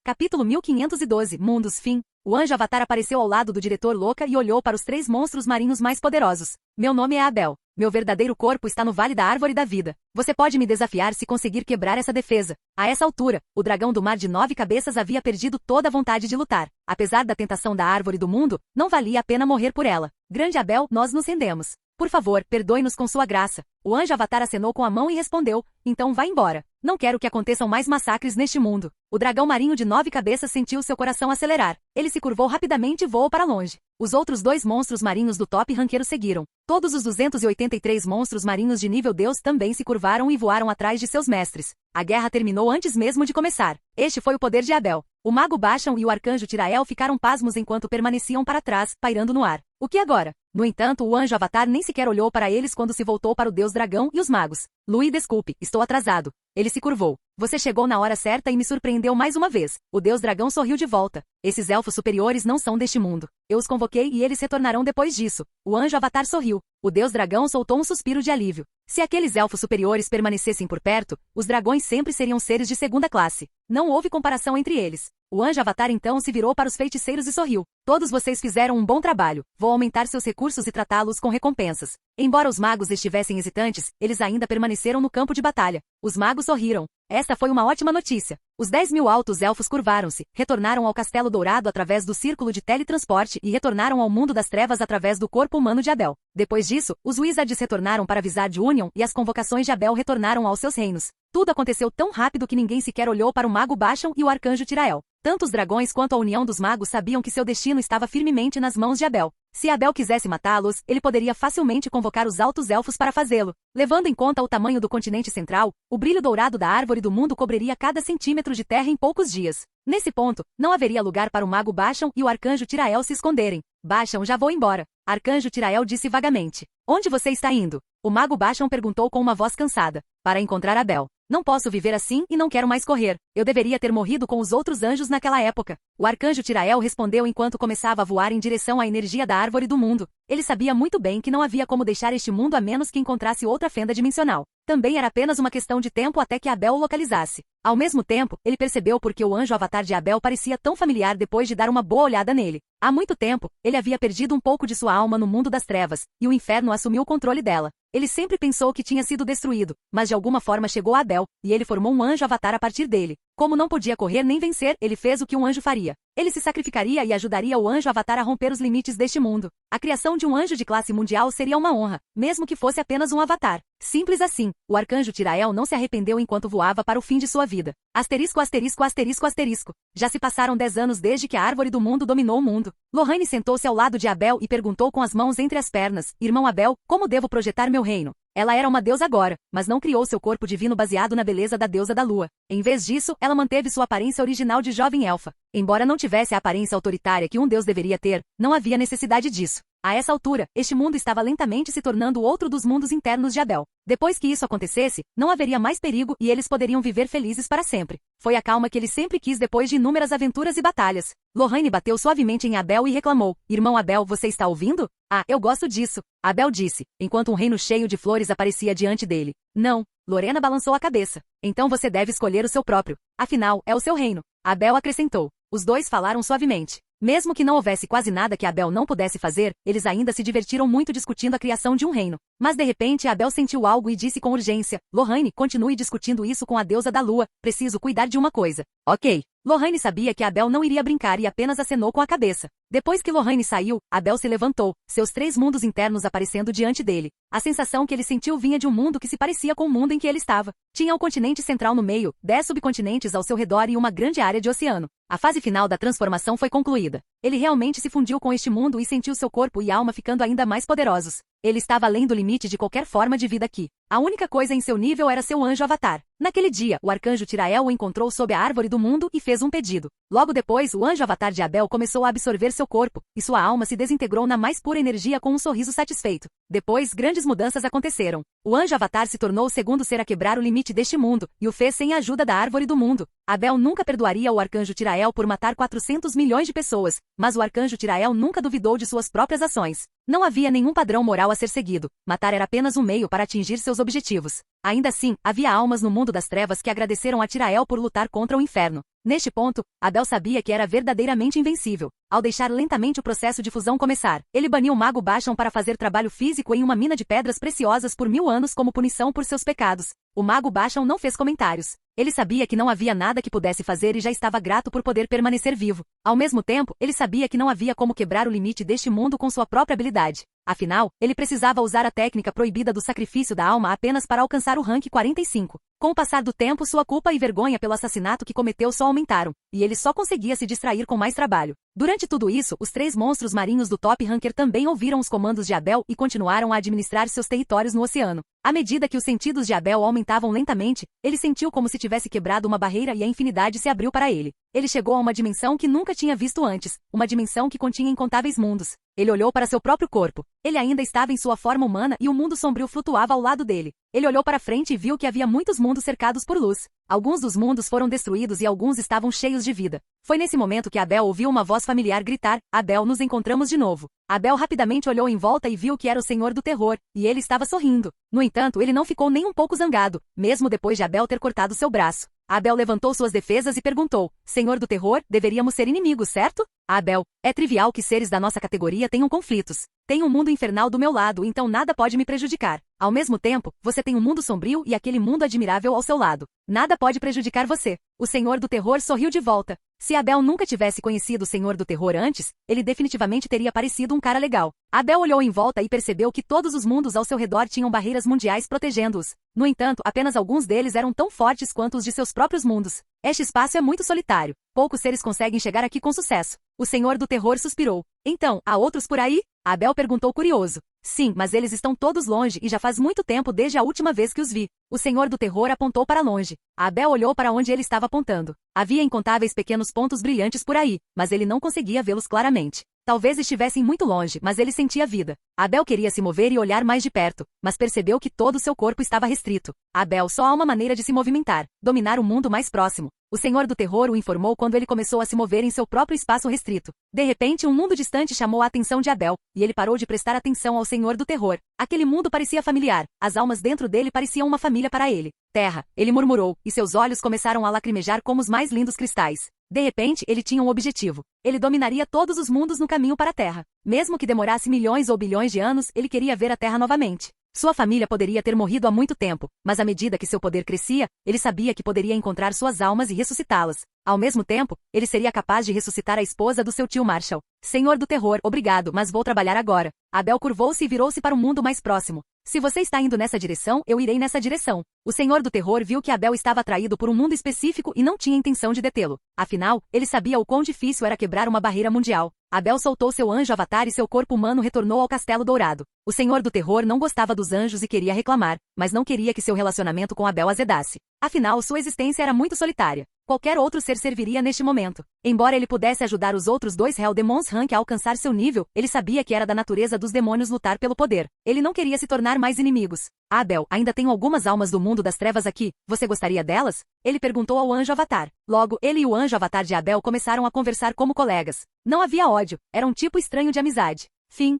Capítulo 1512, Mundos Fim. O anjo Avatar apareceu ao lado do diretor Louca e olhou para os 3 monstros marinhos mais poderosos. Meu nome é Abel. Meu verdadeiro corpo está no Vale da Árvore da Vida. Você pode me desafiar se conseguir quebrar essa defesa. A essa altura, o dragão do mar de 9 cabeças havia perdido toda a vontade de lutar. Apesar da tentação da Árvore do Mundo, não valia a pena morrer por ela. Grande Abel, nós nos rendemos. Por favor, perdoe-nos com sua graça. O anjo Avatar acenou com a mão e respondeu, então vá embora. Não quero que aconteçam mais massacres neste mundo. O dragão marinho de 9 cabeças sentiu seu coração acelerar. Ele se curvou rapidamente e voou para longe. Os outros 2 monstros marinhos do top ranqueiro seguiram. Todos os 283 monstros marinhos de nível Deus também se curvaram e voaram atrás de seus mestres. A guerra terminou antes mesmo de começar. Este foi o poder de Abel. O mago Basham e o arcanjo Tirael ficaram pasmos enquanto permaneciam para trás, pairando no ar. O que agora? No entanto, o anjo Avatar nem sequer olhou para eles quando se voltou para o deus dragão e os magos. Lui, desculpe, estou atrasado. Ele se curvou. Você chegou na hora certa e me surpreendeu mais uma vez. O deus dragão sorriu de volta. Esses elfos superiores não são deste mundo. Eu os convoquei e eles retornarão depois disso. O anjo Avatar sorriu. O deus dragão soltou um suspiro de alívio. Se aqueles elfos superiores permanecessem por perto, os dragões sempre seriam seres de segunda classe. Não houve comparação entre eles. O anjo Avatar então se virou para os feiticeiros e sorriu. Todos vocês fizeram um bom trabalho. Vou aumentar seus recursos e tratá-los com recompensas. Embora os magos estivessem hesitantes, eles ainda permaneceram no campo de batalha. Os magos sorriram. Esta foi uma ótima notícia. Os 10 mil altos elfos curvaram-se, retornaram ao Castelo Dourado através do círculo de teletransporte e retornaram ao mundo das trevas através do corpo humano de Abel. Depois disso, os Wizards retornaram para Wizard Union e as convocações de Abel retornaram aos seus reinos. Tudo aconteceu tão rápido que ninguém sequer olhou para o mago Basham e o arcanjo Tirael. Tanto os dragões quanto a união dos magos sabiam que seu destino estava firmemente nas mãos de Abel. Se Abel quisesse matá-los, ele poderia facilmente convocar os altos elfos para fazê-lo. Levando em conta o tamanho do continente central, o brilho dourado da árvore do mundo cobriria cada centímetro de terra em poucos dias. Nesse ponto, não haveria lugar para o mago Basham e o arcanjo Tirael se esconderem. Basham, já vou embora. Arcanjo Tirael disse vagamente. Onde você está indo? O mago Basham perguntou com uma voz cansada. Para encontrar Abel. Não posso viver assim e não quero mais correr. Eu deveria ter morrido com os outros anjos naquela época. O arcanjo Tirael respondeu enquanto começava a voar em direção à energia da árvore do mundo. Ele sabia muito bem que não havia como deixar este mundo a menos que encontrasse outra fenda dimensional. Também era apenas uma questão de tempo até que Abel o localizasse. Ao mesmo tempo, ele percebeu por que o anjo Avatar de Abel parecia tão familiar depois de dar uma boa olhada nele. Há muito tempo, ele havia perdido um pouco de sua alma no mundo das trevas, e o inferno assumiu o controle dela. Ele sempre pensou que tinha sido destruído, mas de alguma forma chegou a Abel, e ele formou um anjo Avatar a partir dele. Como não podia correr nem vencer, ele fez o que um anjo faria. Ele se sacrificaria e ajudaria o anjo Avatar a romper os limites deste mundo. A criação de um anjo de classe mundial seria uma honra, mesmo que fosse apenas um avatar. Simples assim, o arcanjo Tirael não se arrependeu enquanto voava para o fim de sua vida. Asterisco, asterisco, asterisco, asterisco. Já se passaram 10 anos desde que a árvore do mundo dominou o mundo. Lorraine sentou-se ao lado de Abel e perguntou com as mãos entre as pernas, Irmão Abel, como devo projetar meu reino? Ela era uma deusa agora, mas não criou seu corpo divino baseado na beleza da deusa da lua. Em vez disso, ela manteve sua aparência original de jovem elfa. Embora não tivesse a aparência autoritária que um deus deveria ter, não havia necessidade disso. A essa altura, este mundo estava lentamente se tornando outro dos mundos internos de Abel. Depois que isso acontecesse, não haveria mais perigo e eles poderiam viver felizes para sempre. Foi a calma que ele sempre quis depois de inúmeras aventuras e batalhas. Lorraine bateu suavemente em Abel e reclamou: Irmão Abel, você está ouvindo? Ah, eu gosto disso. Abel disse, enquanto um reino cheio de flores aparecia diante dele. Não. Lorena balançou a cabeça. Então você deve escolher o seu próprio. Afinal, é o seu reino. Abel acrescentou. Os dois falaram suavemente. Mesmo que não houvesse quase nada que Abel não pudesse fazer, eles ainda se divertiram muito discutindo a criação de um reino. Mas de repente Abel sentiu algo e disse com urgência: Lorraine, continue discutindo isso com a deusa da lua, preciso cuidar de uma coisa. Ok. Lorraine sabia que Abel não iria brincar e apenas acenou com a cabeça. Depois que Lorraine saiu, Abel se levantou, seus 3 mundos internos aparecendo diante dele. A sensação que ele sentiu vinha de um mundo que se parecia com o mundo em que ele estava. Tinha o continente central no meio, 10 subcontinentes ao seu redor e uma grande área de oceano. A fase final da transformação foi concluída. Ele realmente se fundiu com este mundo e sentiu seu corpo e alma ficando ainda mais poderosos. Ele estava além do limite de qualquer forma de vida aqui. A única coisa em seu nível era seu anjo avatar. Naquele dia, o arcanjo Tirael o encontrou sob a árvore do mundo e fez um pedido. Logo depois, o anjo avatar de Abel começou a absorver seu corpo, e sua alma se desintegrou na mais pura energia com um sorriso satisfeito. Depois, grandes mudanças aconteceram. O anjo avatar se tornou o segundo ser a quebrar o limite deste mundo, e o fez sem a ajuda da árvore do mundo. Abel nunca perdoaria o arcanjo Tirael por matar 400 milhões de pessoas, mas o arcanjo Tirael nunca duvidou de suas próprias ações. Não havia nenhum padrão moral a ser seguido. Matar era apenas um meio para atingir seus objetivos. Ainda assim, havia almas no mundo das trevas que agradeceram a Tirael por lutar contra o inferno. Neste ponto, Abel sabia que era verdadeiramente invencível. Ao deixar lentamente o processo de fusão começar, ele baniu o mago Basham para fazer trabalho físico em uma mina de pedras preciosas por 1000 anos como punição por seus pecados. O mago Basham não fez comentários. Ele sabia que não havia nada que pudesse fazer e já estava grato por poder permanecer vivo. Ao mesmo tempo, ele sabia que não havia como quebrar o limite deste mundo com sua própria habilidade. Afinal, ele precisava usar a técnica proibida do sacrifício da alma apenas para alcançar o rank 45. Com o passar do tempo, sua culpa e vergonha pelo assassinato que cometeu só aumentaram, e ele só conseguia se distrair com mais trabalho. Durante tudo isso, os 3 monstros marinhos do Top Ranker também ouviram os comandos de Abel e continuaram a administrar seus territórios no oceano. À medida que os sentidos de Abel aumentavam lentamente, ele sentiu como se tivesse quebrado uma barreira e a infinidade se abriu para ele. Ele chegou a uma dimensão que nunca tinha visto antes, uma dimensão que continha incontáveis mundos. Ele olhou para seu próprio corpo. Ele ainda estava em sua forma humana e o mundo sombrio flutuava ao lado dele. Ele olhou para frente e viu que havia muitos mundos cercados por luz. Alguns dos mundos foram destruídos e alguns estavam cheios de vida. Foi nesse momento que Abel ouviu uma voz familiar gritar: Abel, nos encontramos de novo. Abel rapidamente olhou em volta e viu que era o Senhor do Terror, e ele estava sorrindo. No entanto, ele não ficou nem um pouco zangado, mesmo depois de Abel ter cortado seu braço. Abel levantou suas defesas e perguntou: Senhor do Terror, deveríamos ser inimigos, certo? Abel, é trivial que seres da nossa categoria tenham conflitos. Tenho um mundo infernal do meu lado, então nada pode me prejudicar. Ao mesmo tempo, você tem um mundo sombrio e aquele mundo admirável ao seu lado. Nada pode prejudicar você. O Senhor do Terror sorriu de volta. Se Abel nunca tivesse conhecido o Senhor do Terror antes, ele definitivamente teria parecido um cara legal. Abel olhou em volta e percebeu que todos os mundos ao seu redor tinham barreiras mundiais protegendo-os. No entanto, apenas alguns deles eram tão fortes quanto os de seus próprios mundos. Este espaço é muito solitário. Poucos seres conseguem chegar aqui com sucesso. O Senhor do Terror suspirou. Então, há outros por aí? Abel perguntou curioso. Sim, mas eles estão todos longe e já faz muito tempo desde a última vez que os vi. O Senhor do Terror apontou para longe. Abel olhou para onde ele estava apontando. Havia incontáveis pequenos pontos brilhantes por aí, mas ele não conseguia vê-los claramente. Talvez estivessem muito longe, mas ele sentia vida. Abel queria se mover e olhar mais de perto, mas percebeu que todo seu corpo estava restrito. Abel, só há uma maneira de se movimentar: dominar o mundo mais próximo. O Senhor do Terror o informou quando ele começou a se mover em seu próprio espaço restrito. De repente, um mundo distante chamou a atenção de Abel, e ele parou de prestar atenção ao Senhor do Terror. Aquele mundo parecia familiar, as almas dentro dele pareciam uma família para ele. Terra, ele murmurou, e seus olhos começaram a lacrimejar como os mais lindos cristais. De repente, ele tinha um objetivo. Ele dominaria todos os mundos no caminho para a Terra. Mesmo que demorasse milhões ou bilhões de anos, ele queria ver a Terra novamente. Sua família poderia ter morrido há muito tempo, mas à medida que seu poder crescia, ele sabia que poderia encontrar suas almas e ressuscitá-las. Ao mesmo tempo, ele seria capaz de ressuscitar a esposa do seu tio Marshall. Senhor do Terror, obrigado, mas vou trabalhar agora. Abel curvou-se e virou-se para o mundo mais próximo. Se você está indo nessa direção, eu irei nessa direção. O Senhor do Terror viu que Abel estava atraído por um mundo específico e não tinha intenção de detê-lo. Afinal, ele sabia o quão difícil era quebrar uma barreira mundial. Abel soltou seu anjo avatar e seu corpo humano retornou ao Castelo Dourado. O Senhor do Terror não gostava dos anjos e queria reclamar, mas não queria que seu relacionamento com Abel azedasse. Afinal, sua existência era muito solitária. Qualquer outro ser serviria neste momento. Embora ele pudesse ajudar os outros dois Hell Demons Rank a alcançar seu nível, ele sabia que era da natureza dos demônios lutar pelo poder. Ele não queria se tornar mais inimigos. Abel, ainda tenho algumas almas do mundo das trevas aqui, você gostaria delas? Ele perguntou ao anjo avatar. Logo, ele e o anjo avatar de Abel começaram a conversar como colegas. Não havia ódio, era um tipo estranho de amizade. Fim.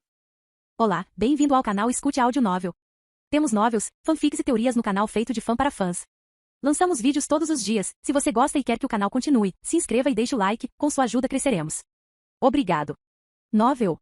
Olá, bem-vindo ao canal Escute Áudio Novel. Temos novels, fanfics e teorias no canal feito de fã para fãs. Lançamos vídeos todos os dias. Se você gosta e quer que o canal continue, se inscreva e deixe o like, com sua ajuda cresceremos. Obrigado. Novel.